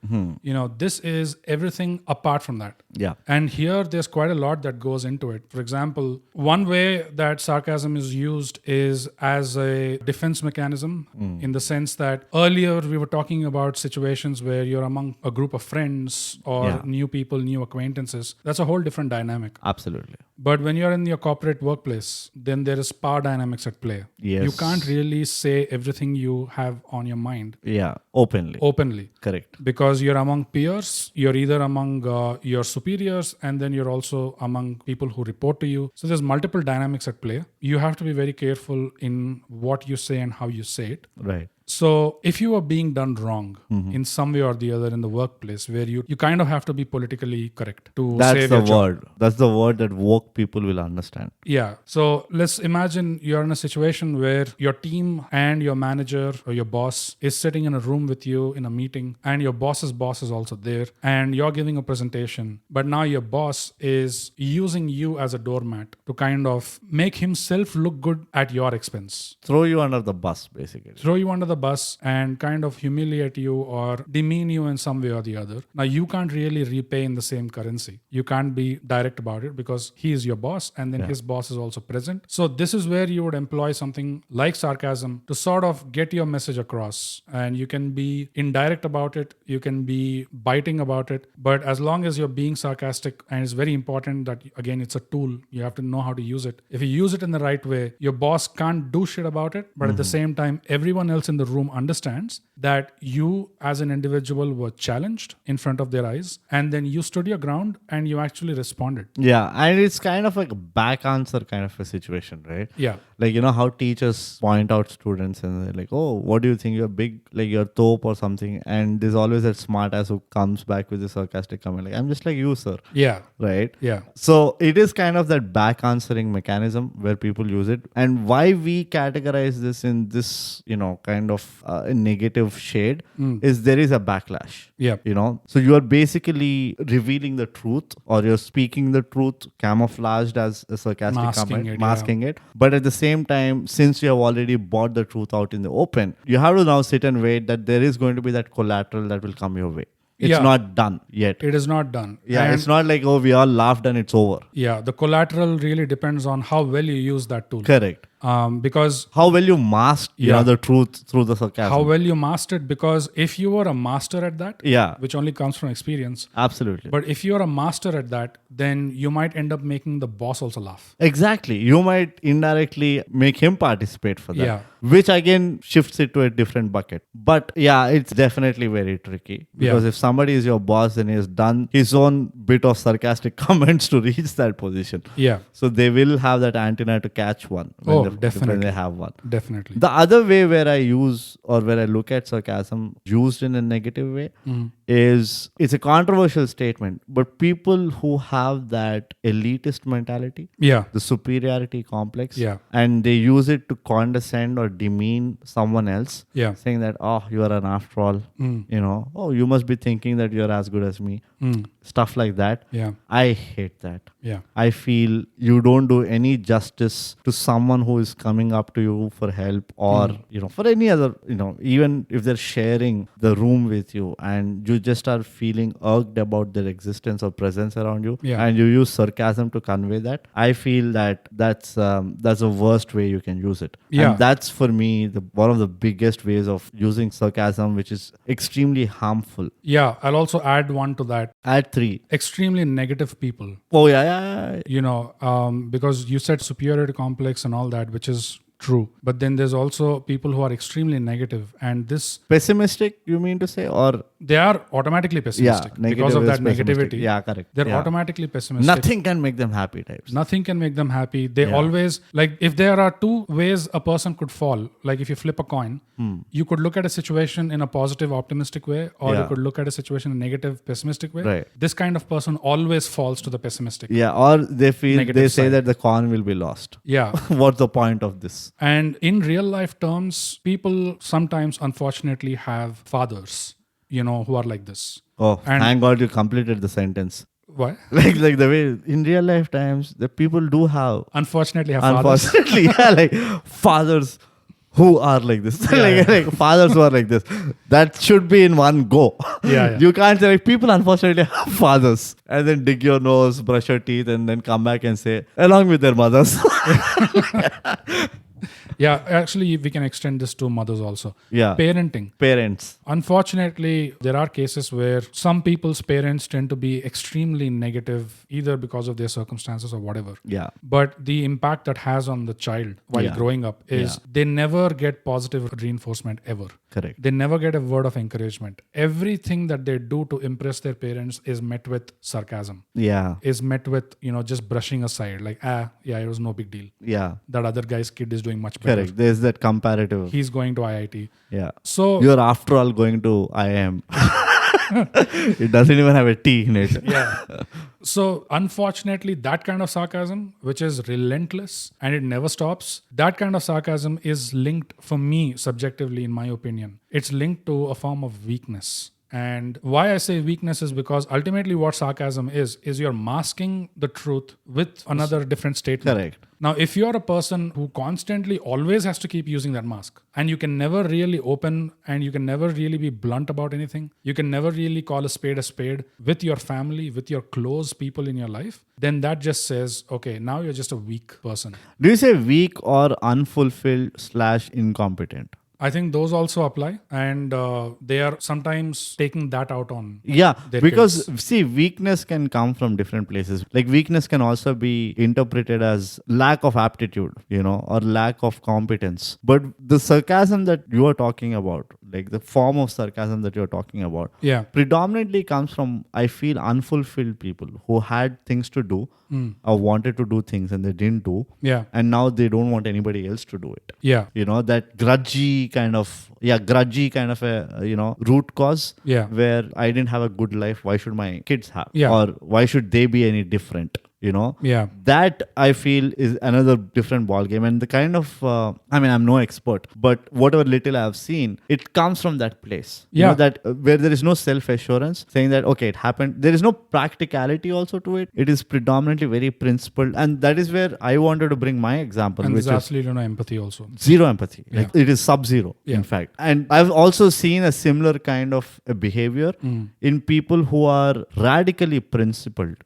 This is everything apart from that. Yeah. And here there's quite a lot that goes into it. For example, one way that sarcasm is used is as a defense mechanism in the sense that earlier we were talking about situations where you're among a group of friends or new people, new acquaintances. That's a whole different dynamic. Absolutely. But when you're in your corporate workplace, then there is power dynamics at play. Yes. You can't really say everything you have on your mind. Yeah, openly. Correct. Because you're among peers, you're either among your superiors, and then you're also among people who report to you. So there's multiple dynamics at play. You have to be very careful in what you say and how you say it. Right. So if you are being done wrong in some way or the other in the workplace where you kind of have to be politically correct to save your job. That's the word that woke people will understand. Yeah. So let's imagine you're in a situation where your team and your manager or your boss is sitting in a room with you in a meeting, and your boss's boss is also there, and you're giving a presentation. But now your boss is using you as a doormat to kind of make himself look good at your expense. Throw you under the bus, basically. Throw you under the bus and kind of humiliate you or demean you in some way or the other. Now, you can't really repay in the same currency. You can't be direct about it because he is your boss and then his boss is also present. So this is where you would employ something like sarcasm to sort of get your message across. And you can be indirect about it. You can be biting about it. But as long as you're being sarcastic, and it's very important that, again, it's a tool. You have to know how to use it. If you use it in the right way, your boss can't do shit about it. But at the same time, everyone else in the room understands that you as an individual were challenged in front of their eyes, and then you stood your ground and you actually responded. Yeah, and it's kind of like a back answer kind of a situation, right? Yeah. Like, how teachers point out students and they're like, oh, what do you think? You're big, like you're dope or something. And there's always that smart ass who comes back with a sarcastic comment like, I'm just like you, sir. Yeah. Right? Yeah. So it is kind of that back answering mechanism where people use it. And why we categorize this in this, kind of negative shade is there is a backlash. Yeah. So you are basically revealing the truth, or you're speaking the truth camouflaged as a sarcastic comment, masking it. But at the same time, since you have already brought the truth out in the open, you have to now sit and wait that there is going to be that collateral that will come your way. It's not done yet. It is not done. Yeah, and it's not like, oh, we all laughed and it's over. Yeah, the collateral really depends on how well you use that tool. Correct. Because how well you masked the truth through the sarcasm. How well you mastered, because if you were a master at that, which only comes from experience. Absolutely. But if you're a master at that, then you might end up making the boss also laugh. Exactly. You might indirectly make him participate for that. Yeah. Which again shifts it to a different bucket. But yeah, it's definitely very tricky. Because if somebody is your boss, then he has done his own bit of sarcastic comments to reach that position. Yeah. So they will have that antenna to catch one when they when definitely. they have one. Definitely. The other way where I use or where I look at sarcasm used in a negative way is it's a controversial statement, but people who have that elitist mentality, Yeah. the superiority complex, Yeah. and they use it to condescend or demean someone else, Yeah. saying that, oh, you are an after all, oh, you must be thinking that you're as good as me. Stuff like that. Yeah. I hate that. Yeah. I feel you don't do any justice to someone who is coming up to you for help or, for any other, even if they're sharing the room with you and you just are feeling irked about their existence or presence around you and you use sarcasm to convey that. I feel that that's the worst way you can use it. Yeah. And that's for me one of the biggest ways of using sarcasm, which is extremely harmful. Yeah. I'll also add one to that. Add 3. Extremely negative people. Oh, yeah. Because you said superiority complex and all that, which is true. But then there's also people who are extremely negative, and this Pessimistic, you mean to say? Or they are automatically pessimistic because of that negativity. Yeah, correct. They're automatically pessimistic. Nothing can make them happy types. Nothing can make them happy. They always, like, if there are 2 ways a person could fall, like if you flip a coin, you could look at a situation in a positive, optimistic way, or you could look at a situation in a negative, pessimistic way. Right. This kind of person always falls to the pessimistic. Yeah, or they say side. that the coin will be lost. Yeah. What's the point of this? And in real life terms, people sometimes unfortunately have fathers, who are like this. Oh, And- thank God you completed the sentence. Why? Like the way in real life times, the people do have, Unfortunately have fathers. unfortunately, like fathers who are like this. like fathers who are like this. That should be in one go. Yeah. You can't say like people unfortunately have fathers and then dig your nose, brush your teeth, and then come back and say, along with their mothers. Yeah, actually, we can extend this to mothers also. Yeah. Parenting. Parents. Unfortunately, there are cases where some people's parents tend to be extremely negative, either because of their circumstances or whatever. Yeah. But the impact that has on the child while growing up is they never get positive reinforcement ever. Correct. They never get a word of encouragement. Everything that they do to impress their parents is met with sarcasm. Yeah. Is met with, just brushing aside, like, it was no big deal. Yeah. That other guy's kid is doing much better. Correct. There's that comparative. He's going to IIT. Yeah. So You're after all going to IIM. It doesn't even have a T in it. yeah. So unfortunately, that kind of sarcasm, which is relentless and it never stops, that kind of sarcasm is linked, for me, subjectively, in my opinion, it's linked to a form of weakness. And why I say weakness is because ultimately what sarcasm is you're masking the truth with another different statement. Correct. Now, if you're a person who constantly always has to keep using that mask and you can never really open and you can never really be blunt about anything, you can never really call a spade with your family, with your close people in your life, then that just says, okay, now you're just a weak person. Do you say weak or unfulfilled/incompetent? I think those also apply, and they are sometimes taking that out on their because kids. see, weakness can come from different places. Like weakness can also be interpreted as lack of aptitude, or lack of competence. But the sarcasm that you are talking about, like the form of sarcasm that you're talking about, predominantly comes from, I feel, unfulfilled people who had things to do or wanted to do things and they didn't do. Yeah. And now they don't want anybody else to do it. Yeah. That grudgy kind of a, root cause where I didn't have a good life. Why should my kids have? Yeah. Or why should they be any different? Yeah. That I feel is another different ballgame. And the kind of, I'm no expert, but whatever little I've seen, it comes from that place. Yeah. That where there is no self-assurance saying that, okay, it happened. There is no practicality also to it. It is predominantly very principled. And that is where I wanted to bring my example, And which there's is absolutely no empathy also. zero empathy. Like it is sub-zero, in fact. And I've also seen a similar kind of a behavior in people who are radically principled.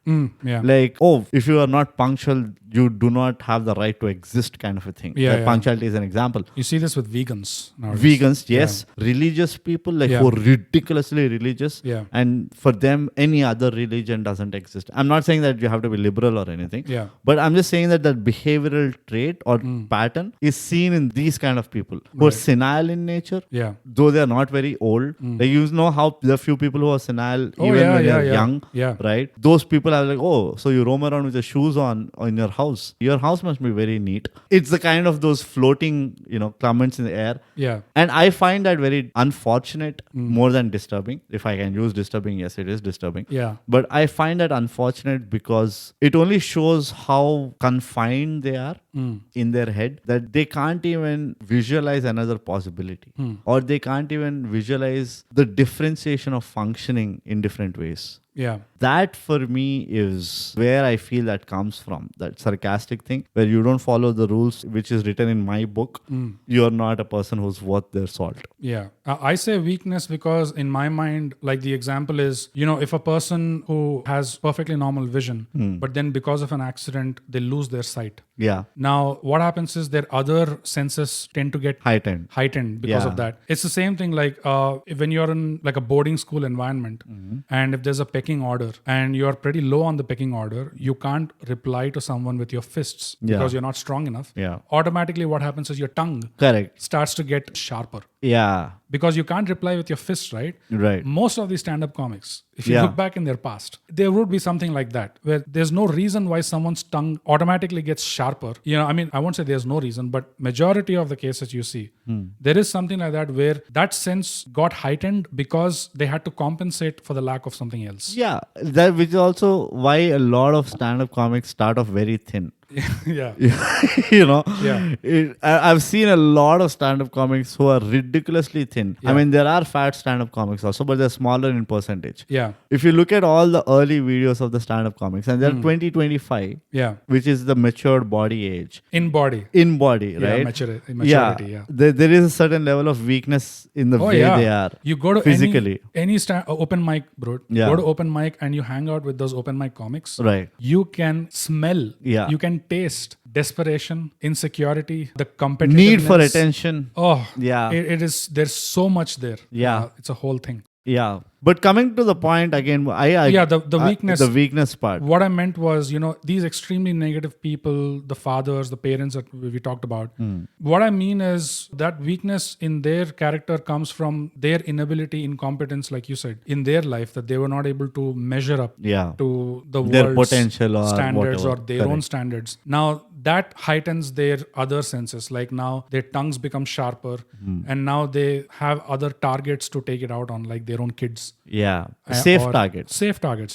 Yeah. Like, if you are not punctual, you do not have the right to exist, kind of a thing. Punctuality is an example. You see this with vegans nowadays. Vegans, yes. Religious people, who are ridiculously religious. Yeah. And for them, any other religion doesn't exist. I'm not saying that you have to be liberal or anything. Yeah. But I'm just saying that behavioral trait or pattern is seen in these kind of people who are senile in nature. Yeah. Though they are not very old. Like, how there are few people who are senile even when they're young. Yeah. Right? Those people are like, so you roam around with your shoes on in your house? Your house must be very neat. It's the kind of those floating, comments in the air. Yeah. And I find that very unfortunate more than disturbing. If I can use disturbing, yes, it is disturbing. Yeah. But I find that unfortunate because it only shows how confined they are in their head, that they can't even visualize another possibility, or they can't even visualize the differentiation of functioning in different ways. Yeah. That for me is where I feel that comes from, that sarcastic thing where you don't follow the rules which is written in my book. You're not a person who's worth their salt. Yeah. I say weakness because in my mind, like the example is, if a person who has perfectly normal vision, but then because of an accident, they lose their sight. Yeah. Now, what happens is their other senses tend to get Heightened. because of that. It's the same thing like when you're in like a boarding school environment and if there's a pecking order and you're pretty low on the pecking order, you can't reply to someone with your fists because you're not strong enough. Yeah. Automatically what happens is your tongue starts to get sharper. Yeah. Because you can't reply with your fists, right? Right. Most of these stand-up comics, if you look back in their past, there would be something like that, where there's no reason why someone's tongue automatically gets sharper. I won't say there's no reason, but majority of the cases you see, there is something like that where that sense got heightened because they had to compensate for the lack of something else. Yeah. That which is also why a lot of stand-up comics start off very thin. Yeah. I've seen a lot of stand-up comics who are ridiculously thin. Yeah. I mean, there are fat stand-up comics also, but they're smaller in percentage. Yeah. If you look at all the early videos of the stand-up comics, and they're 20-25, which is the matured body age. In body, right? maturity, yeah. There is a certain level of weakness in the way they are. You go to physically. any open mic, bro. Yeah. Go to open mic and you hang out with those open mic comics. Right. You can smell. Yeah. You can taste desperation, insecurity, the competitiveness. Need for attention. Oh, yeah. It is. There's so much there. Yeah. It's a whole thing. Yeah. But coming to the point again, the weakness. The weakness part. What I meant was, these extremely negative people, the fathers, the parents that we talked about. What I mean is that weakness in their character comes from their inability, incompetence, like you said, in their life, that they were not able to measure up to their world's potential or standards whatever. or their own standards. Now, that heightens their other senses. Like now their tongues become sharper and now they have other targets to take it out on, like their own kids. Yeah. Safe targets.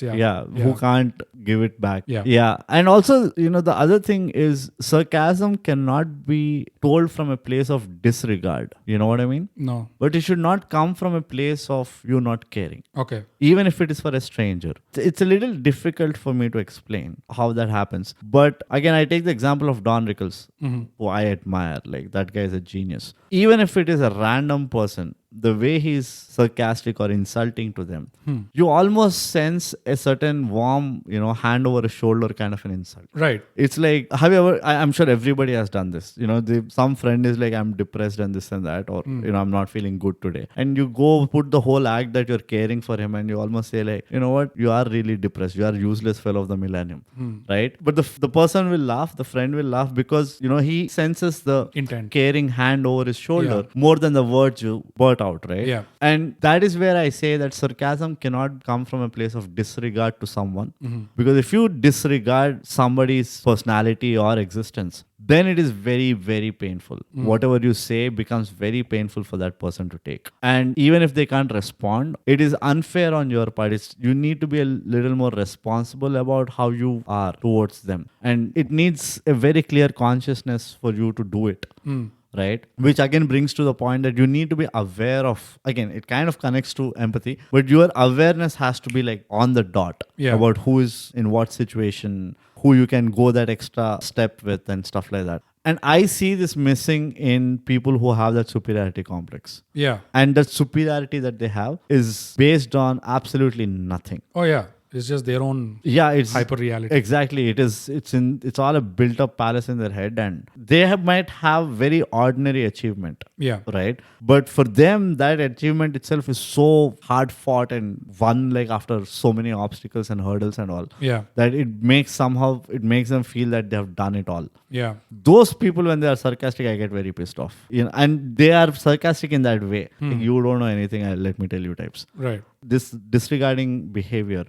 Yeah. Yeah. Who can't give it back. Yeah. Yeah. And also, the other thing is sarcasm cannot be told from a place of disregard. You know what I mean? No. But it should not come from a place of you not caring. Okay. Even if it is for a stranger. It's a little difficult for me to explain how that happens. But again, I take the example of Don Rickles, who I admire. Like, that guy is a genius. Even if it is a random person, the way he's sarcastic or insulting to them, you almost sense a certain warm, hand over a shoulder kind of an insult. Right. It's like, have you ever, I'm sure everybody has done this. Some friend is like, I'm depressed and this and that, or, I'm not feeling good today. And you go put the whole act that you're caring for him and you almost say like, you know what, you are really depressed. You are useless fellow of the millennium. Right? But the person will laugh, the friend will laugh because, he senses the intent, caring hand over his shoulder more than the words you blurt out, right? Yeah. And that is where I say that sarcasm cannot come from a place of disregard to someone. Because if you disregard somebody's personality or existence, then it is very, very painful. Whatever you say becomes very painful for that person to take. And even if they can't respond, it is unfair on your part. You need to be a little more responsible about how you are towards them. And it needs a very clear consciousness for you to do it. Right? Which again brings to the point that you need to be aware of, again, it kind of connects to empathy, but your awareness has to be like on the dot about who is in what situation, who you can go that extra step with and stuff like that. And I see this missing in people who have that superiority complex. Yeah. And that superiority that they have is based on absolutely nothing. Oh, yeah. It's just their own it's hyper reality. Exactly. It's all a built up palace in their head, and they might have very ordinary achievement. Yeah. Right. But for them, that achievement itself is so hard fought and won like after so many obstacles and hurdles and all. Yeah. That it makes them feel that they have done it all. Yeah. Those people, when they are sarcastic, I get very pissed off. And they are sarcastic in that way. Like, you don't know anything, let me tell you types. Right. This disregarding behavior,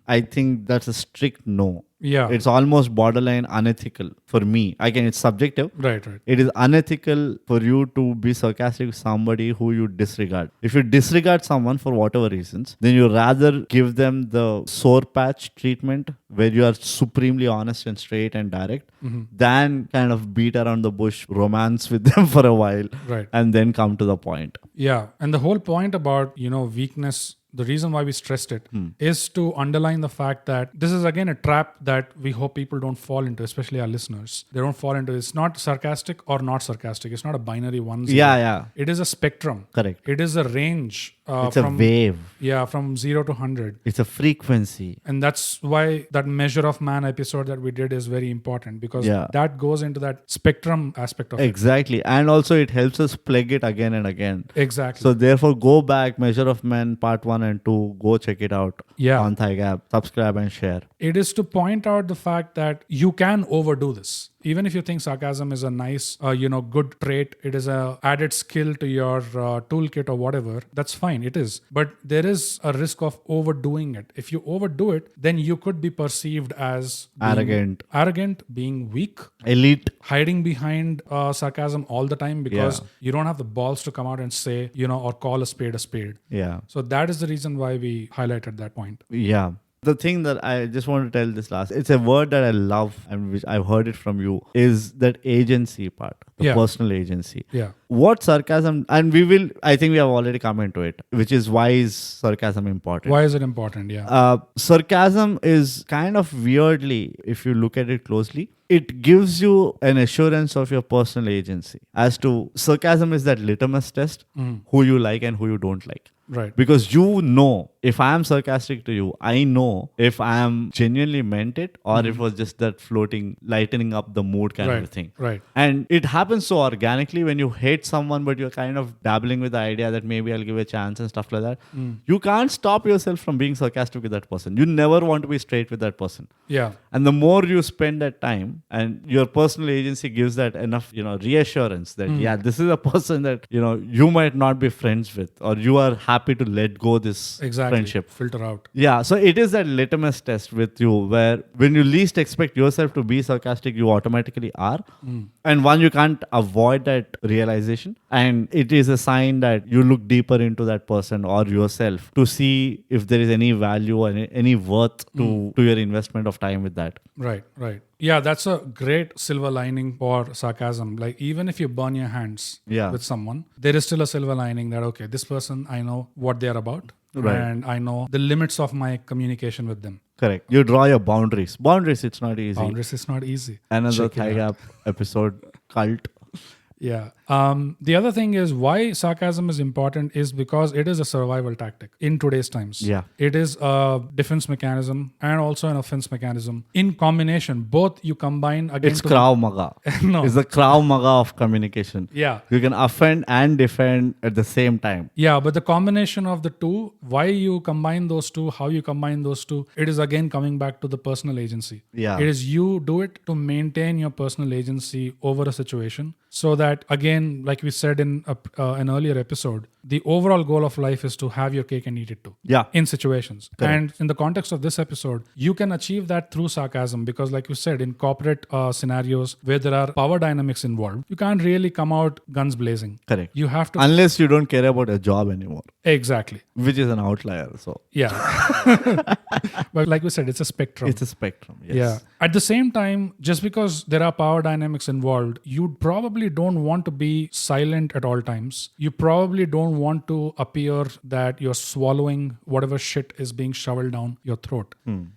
I think that's a strict no. Yeah. It's almost borderline unethical for me. Again, it's subjective. Right. It is unethical for you to be sarcastic with somebody who you disregard. If you disregard someone for whatever reasons, then you rather give them the sore patch treatment where you are supremely honest and straight and direct than kind of beat around the bush, romance with them for a while, Right. and then come to the point. Yeah. And the whole point about, weakness, the reason why we stressed it is to underline the fact that this is again a trap that we hope people don't fall into, especially our listeners. They don't fall into. It's not sarcastic or not sarcastic. It's not a binary one. Yeah. It is a spectrum. Correct. It is a range. It's a wave. Yeah, from 0 to 100. It's a frequency. And that's why that Measure of Man episode that we did is very important, because that goes into that spectrum aspect of it. Exactly. And also it helps us plug it again and again. Exactly. So therefore, go back, Measure of Man Part 1 and 2, go check it out on ThyGap, subscribe and share. It is to point out the fact that you can overdo this. Even if you think sarcasm is a nice, good trait, it is a added skill to your toolkit or whatever, that's fine, it is. But there is a risk of overdoing it. If you overdo it, then you could be perceived as arrogant, being weak, elite, hiding behind sarcasm all the time because you don't have the balls to come out and say, or call a spade a spade. Yeah. So that is the reason why we highlighted that point. Yeah. The thing that I just want to tell this last, it's a word that I love and which I've heard it from you, is that agency part, the personal agency. Yeah. What sarcasm, and I think we have already come into it, which is why is sarcasm important? Why is it important? Yeah. Sarcasm is kind of weirdly, if you look at it closely, it gives you an assurance of your personal agency. As to sarcasm is that litmus test, who you like and who you don't like. Right. Because if I am sarcastic to you, I know if I am genuinely meant it or if it was just that floating, lightening up the mood kind of a thing. Right. And it happens so organically when you hate someone, but you're kind of dabbling with the idea that maybe I'll give a chance and stuff like that. You can't stop yourself from being sarcastic with that person. You never want to be straight with that person. Yeah. And the more you spend that time and your personal agency gives that enough, reassurance that, this is a person that, you might not be friends with, or you are happy to let go this friendship. Filter out. Yeah. So it is that litmus test with you where when you least expect yourself to be sarcastic, you automatically are. And one, you can't avoid that realization. And it is a sign that you look deeper into that person or yourself to see if there is any value and any worth to your investment of time with that. Right. Yeah, that's a great silver lining for sarcasm. Like, even if you burn your hands with someone, there is still a silver lining that, okay, this person, I know what they're about. Right. And I know the limits of my communication with them. Correct. You draw your boundaries. It's not easy. Another ThyGap episode, cult. Yeah. The other thing is why sarcasm is important is because it is a survival tactic in today's times. Yeah. It is a defense mechanism and also an offense mechanism. In combination, both you combine again. It's Krav Maga. No. It's the Krav Maga of communication. Yeah. You can offend and defend at the same time. Yeah, but the combination of the two, why you combine those two, how you combine those two, it is again coming back to the personal agency. Yeah. It is you do it to maintain your personal agency over a situation. So that, again, like we said in an earlier episode, the overall goal of life is to have your cake and eat it too. Yeah. In situations. Correct. And in the context of this episode, you can achieve that through sarcasm because, like you said, in corporate scenarios where there are power dynamics involved, you can't really come out guns blazing. Correct. You have to... Unless you don't care about a job anymore. Exactly. Which is an outlier. So yeah. But like we said, it's a spectrum. It's a spectrum. Yes. Yeah. At the same time, just because there are power dynamics involved, you probably don't want to be silent at all times. You probably don't want to appear that you're swallowing whatever shit is being shoveled down your throat.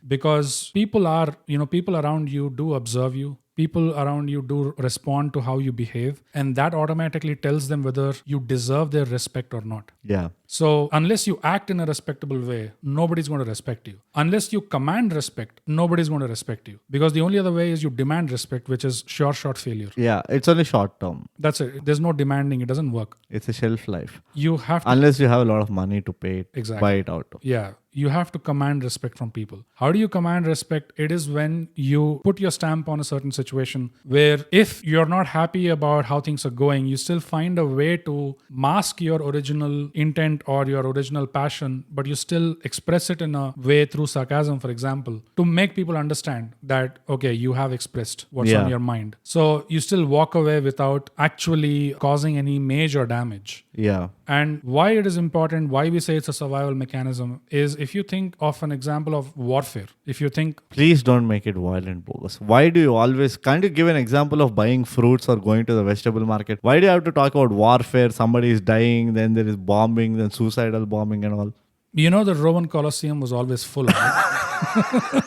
Because people around you do observe you. People around you do respond to how you behave, and that automatically tells them whether you deserve their respect or not. Yeah. So unless you act in a respectable way, nobody's going to respect you. Unless you command respect, nobody's going to respect you. Because the only other way is you demand respect, which is short failure. Yeah, it's only short term. That's it. There's no demanding. It doesn't work. It's a shelf life. You have to... Unless you have a lot of money to pay it, Exactly. buy it out. Yeah. you have to command respect from people. How do you command respect? It is when you put your stamp on a certain situation where if you're not happy about how things are going, you still find a way to mask your original intent or your original passion, but you still express it in a way through sarcasm, for example, to make people understand that, okay, you have expressed what's on your mind. So you still walk away without actually causing any major damage. Yeah. And why it is important, why we say it's a survival mechanism, is if you think of an example of warfare, if you think... Please don't make it violent, bogus. Why do you always... Can't you give an example of buying fruits or going to the vegetable market? Why do you have to talk about warfare? Somebody is dying, then there is bombing, then suicidal bombing and all. You know, the Roman Colosseum was always full of it.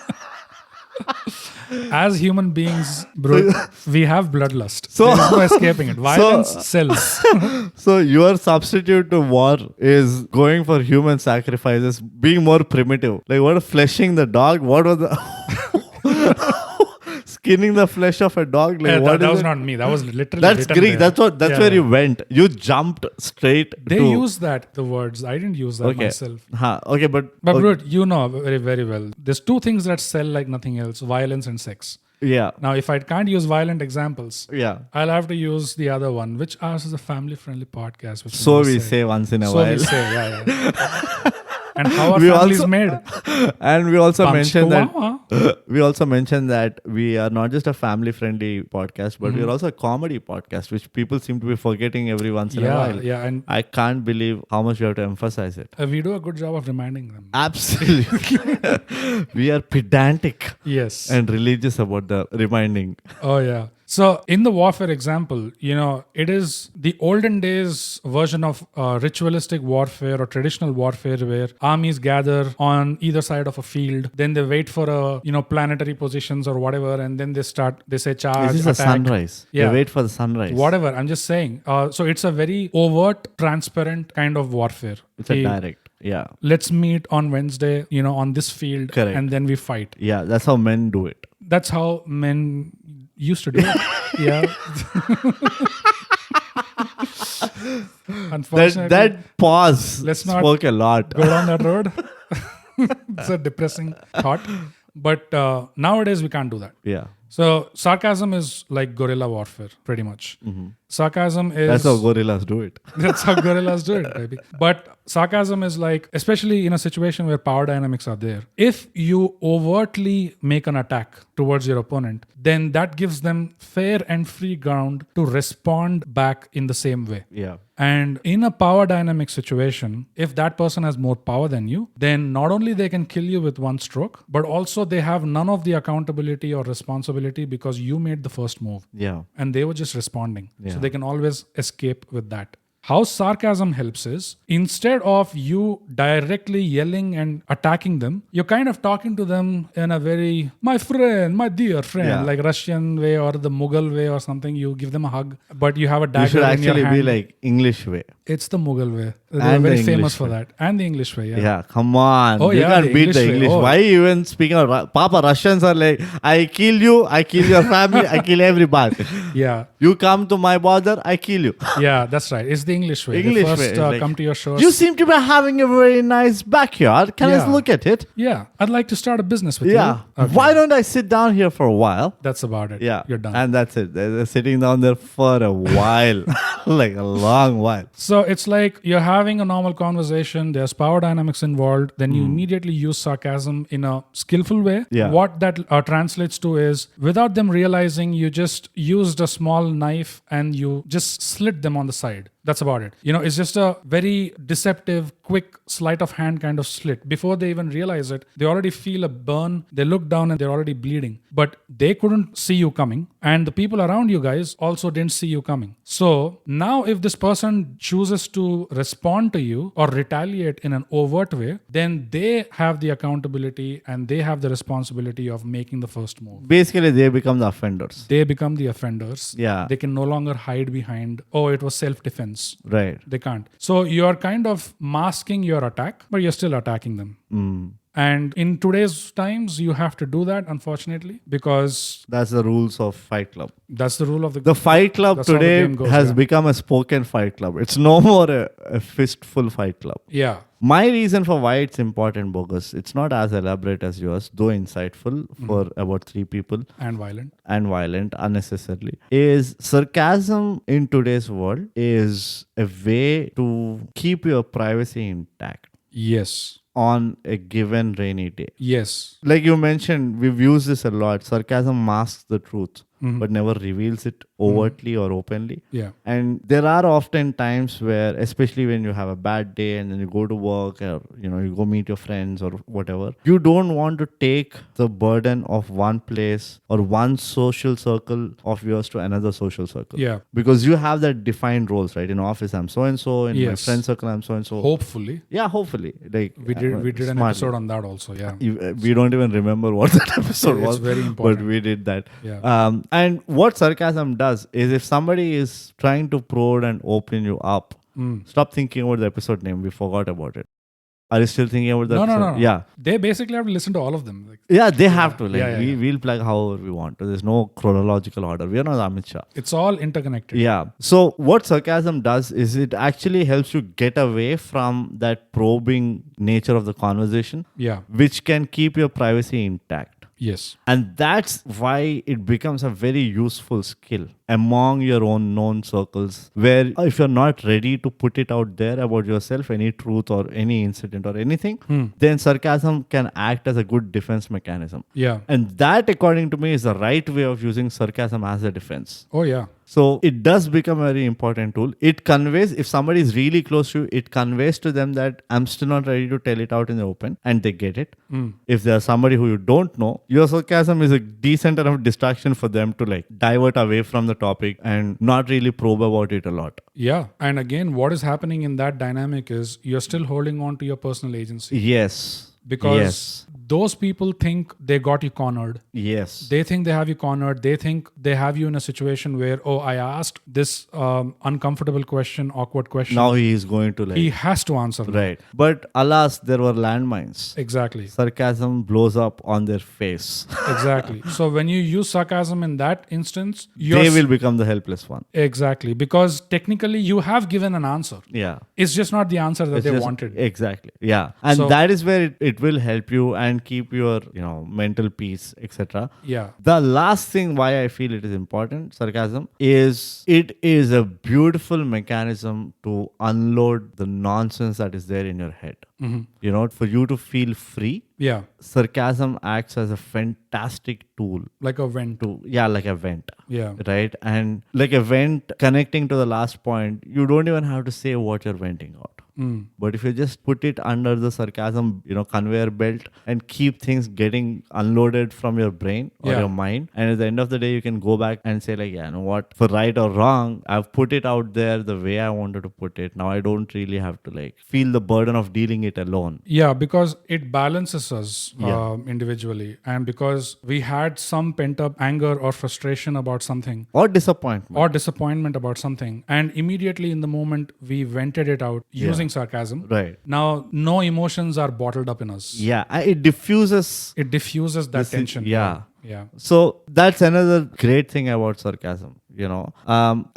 As human beings, bro, we have bloodlust. So, there is no escaping it. Violence sells. So your substitute to war is going for human sacrifices, being more primitive. Like what, fleshing the dog? What was the... Skinning the flesh of a dog? Like, that was not me. That was literally... That's Greek. There. That's where you went. You jumped straight They use that, the words. I didn't use that myself. Okay, but... But bro, you know very, very well. There's two things that sell like nothing else. Violence and sex. Yeah. Now, if I can't use violent examples, I'll have to use the other one, which ours is a family-friendly podcast. Which so we say once in a while. So we say, yeah. And how are families made? And we also mentioned that we are not just a family-friendly podcast, but we are also a comedy podcast, which people seem to be forgetting every once in a while. Yeah, and I can't believe how much we have to emphasize it. We do a good job of reminding them. Absolutely. We are pedantic. Yes. And religious about the reminding. Oh, yeah. So in the warfare example, you know, it is the olden days version of ritualistic warfare or traditional warfare where armies gather on either side of a field. Then they wait for planetary positions or whatever. And then they say charge, This is attack. a sunrise. Yeah. They wait for the sunrise. Whatever. I'm just saying. So it's a very overt, transparent kind of warfare. It's a direct. Yeah. Let's meet on Wednesday, on this field. Correct. And then we fight. Yeah. That's how men do it. That's how men used to do it. Yeah. Unfortunately, that pause let's not spoke a lot. Go down that road. It's a depressing thought. But nowadays we can't do that. Yeah. So sarcasm is like guerrilla warfare, pretty much. Mm-hmm. Sarcasm is... That's how gorillas do it. That's how gorillas do it, baby. But sarcasm is like, especially in a situation where power dynamics are there, if you overtly make an attack towards your opponent, then that gives them fair and free ground to respond back in the same way. Yeah. And in a power dynamic situation, if that person has more power than you, then not only they can kill you with one stroke, but also they have none of the accountability or responsibility because you made the first move. Yeah. And they were just responding. Yeah. So they can always escape with that. How sarcasm helps is, instead of you directly yelling and attacking them, you're kind of talking to them in a very, my friend, my dear friend, like Russian way or the Mughal way or something. You give them a hug, but you have a dagger in your hand. You should actually be like English way. It's the Mughal way. They're very famous for that. And the English way, Yeah, come on. Oh, you can't beat the English. Why even speaking of... Papa, Russians are like, I kill you, I kill your family, I kill everybody. Yeah. You come to my border, I kill you. Yeah, that's right. It's the English way. They first come to your shores. You seem to be having a very nice backyard. Can I look at it? Yeah. I'd like to start a business with you. Yeah. Okay. Why don't I sit down here for a while? That's about it. Yeah. You're done. And that's it. They're sitting down there for a while. Like a long while. So it's like you're having a normal conversation. There's power dynamics involved. Then you immediately use sarcasm in a skillful way. Yeah. What that translates to is, without them realizing, you just used a small knife and you just slit them on the side. That's about it. It's just a very deceptive, quick sleight of hand kind of slit. Before they even realize it, they already feel a burn. They look down and they're already bleeding. But they couldn't see you coming. And the people around you guys also didn't see you coming. So now if this person chooses to respond to you or retaliate in an overt way, then they have the accountability and they have the responsibility of making the first move. Basically, they become the offenders. They become the offenders. Yeah. They can no longer hide behind, oh, it was self-defense. Right. They can't. So you're kind of masking your attack, but you're still attacking them. And in today's times, you have to do that, unfortunately, because That's the rules of Fight Club. that's the rule of The Fight Club That's how the today game goes, has yeah. become a spoken Fight Club. It's no more a fistful Fight Club. Yeah. My reason for why it's important, Bogus, it's not as elaborate as yours, though insightful for about 3 people And violent. and violent unnecessarily, is sarcasm in today's world is a way to keep your privacy intact Yes. on a given rainy day. Yes. Like you mentioned, we've used this a lot. Sarcasm masks the truth, but never reveals it overtly or openly. Yeah. And there are often times where, especially when you have a bad day and then you go to work or you go meet your friends or whatever, you don't want to take the burden of one place or one social circle of yours to another social circle. Yeah. Because you have that defined roles, right? In office, I'm so and so. In my Yes. friend circle, I'm so and so. Hopefully. Yeah, hopefully. Like We did an smartly. episode on that also. Yeah. We don't even remember what that episode It's was, very important. but we did that. Yeah. And what sarcasm does is if somebody is trying to prod and open you up, stop thinking about the episode name. We forgot about it. Are you still thinking about the episode? No. Yeah. They basically have to listen to all of them. Like, Yeah, they have to. Like Yeah, yeah, we'll plug however we want. There's no chronological order. We are not Amit Shah. it's all interconnected. Yeah. So what sarcasm does is it actually helps you get away from that probing nature of the conversation, Yeah. which can keep your privacy intact. Yes. And that's why it becomes a very useful skill among your own known circles, where if you're not ready to put it out there about yourself, any truth or any incident or anything, then sarcasm can act as a good defense mechanism. Yeah. And that, according to me, is the right way of using sarcasm as a defense. Oh, yeah. So it does become a very important tool. It conveys, if somebody is really close to you, it conveys to them that I'm still not ready to tell it out in the open, and they get it. If there's somebody who you don't know, your sarcasm is a decent enough distraction for them to like divert away from the topic and not really probe about it a lot. Yeah. And again, what is happening in that dynamic is you're still holding on to your personal agency. Yes. Because Yes. those people think they got you cornered. Yes. They think they have you cornered. They think they have you in a situation where, oh, I asked this uncomfortable question, awkward question. Now he is going to like... He has to answer. Now. Right. But alas, there were landmines. Exactly. Sarcasm blows up on their face. Exactly. So when you use sarcasm in that instance, They will become the helpless one. Exactly. Because technically you have given an answer. Yeah. It's just not the answer that It's they just- wanted. Exactly. Yeah. And So- that is where it will help you and keep your, mental peace, etc. Yeah. The last thing why I feel it is important, sarcasm, is it is a beautiful mechanism to unload the nonsense that is there in your head. For you to feel free, Yeah. sarcasm acts as a fantastic tool Like a vent. like a vent. Yeah. Right? And like a vent, connecting to the last point, you don't even have to say what you're venting out. But if you just put it under the sarcasm, conveyor belt and keep things getting unloaded from your brain or Yeah. your mind, and at the end of the day, you can go back and say like, yeah, you know what, for right or wrong, I've put it out there the way I wanted to put it. Now I don't really have to like feel the burden of dealing it alone. Yeah, because it balances us individually. And because we had some pent up anger or frustration about something Or disappointment. or disappointment about something. And immediately in the moment, we vented it out using sarcasm. Right. Now, no emotions are bottled up in us. Yeah. It diffuses. It diffuses that tension. Yeah. Yeah. So that's another great thing about sarcasm.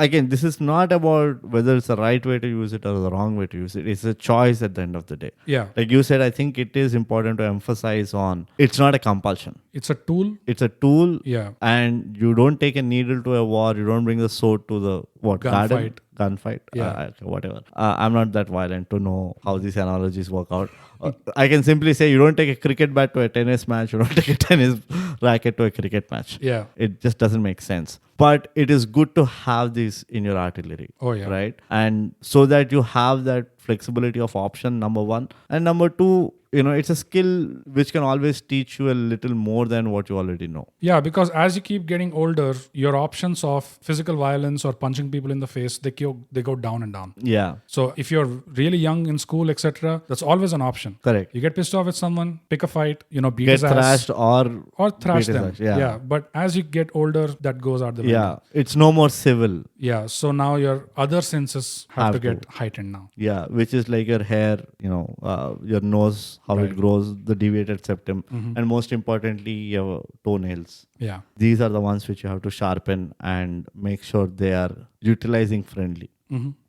Again, this is not about whether it's the right way to use it or the wrong way to use it. It's a choice at the end of the day. Yeah. Like you said, I think it is important to emphasize on it's not a compulsion. It's a tool. It's a tool. Yeah. And you don't take a needle to a war. You don't bring the sword to the garden? Gunfight. Yeah. Whatever. I'm not that violent to know how these analogies work out. I can simply say you don't take a cricket bat to a tennis match. You don't take a tennis racket to a cricket match. Yeah. It just doesn't make sense. But it is good to have these in your artillery. Oh, yeah. Right? And so that you have that flexibility of option, number one. And number two, it's a skill which can always teach you a little more than what you already know. Yeah, because as you keep getting older, your options of physical violence or punching people in the face, they go down and down. Yeah. So if you're really young in school, etc., that's always an option. Correct. You get pissed off with someone, pick a fight, beat Get his ass. thrashed or Thrash beat his them. ass. Yeah. But as you get older, that goes out the window. Yeah. It's no more civil. Yeah. So now your other senses have to get heightened now. Yeah. which is like your hair, your nose, how it grows, the deviated septum, and most importantly, your toenails. Yeah. These are the ones which you have to sharpen and make sure they are utilizing friendly.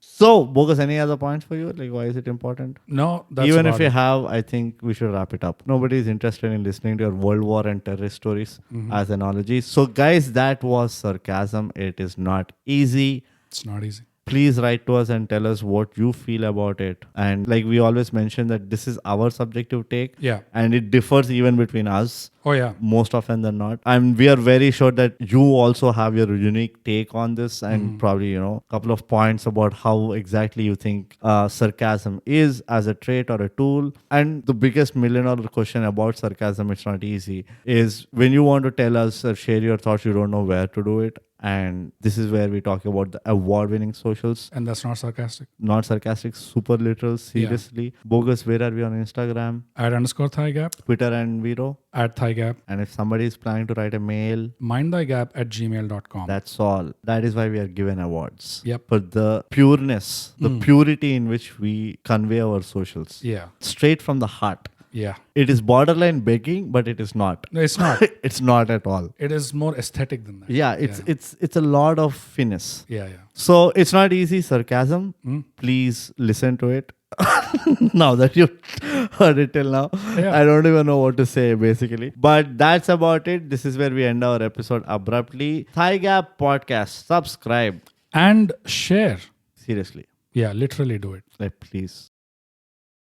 So, Bogus, any other points for you? Like, why is it important? No, that's Even if about you it. have, I think we should wrap it up. Nobody is interested in listening to your World War and terrorist stories as analogies. So, guys, that was sarcasm. It is not easy. It's not easy. Please write to us and tell us what you feel about it. And like we always mention that this is our subjective take. Yeah. And it differs even between us. Oh, yeah. Most often than not. And we are very sure that you also have your unique take on this and probably, a couple of points about how exactly you think sarcasm is as a trait or a tool. And the biggest $1,000,000 question about sarcasm, it's not easy, is when you want to tell us or share your thoughts, you don't know where to do it. And this is where we talk about the award-winning socials. And that's not sarcastic. Not sarcastic, super literal, seriously. Bogus, where are we on Instagram? @_ThyGap. Twitter and Vero. @ThyGap. And if somebody is planning to write a mail, mindthygap@gmail.com. that's all. That is why we are given awards. Yep. For the pureness, the purity in which we convey our socials. Yeah. Straight from the heart. Yeah. It is borderline begging, but it is not. No, it's not. It's not at all. It is more aesthetic than that. Yeah, it's a lot of finesse. Yeah. So it's not easy sarcasm. Please listen to it. Now that you've heard it till now, I don't even know what to say basically. But that's about it. This is where we end our episode abruptly. ThyGap Podcast. Subscribe. And share. Seriously. Yeah, literally do it. Like, please.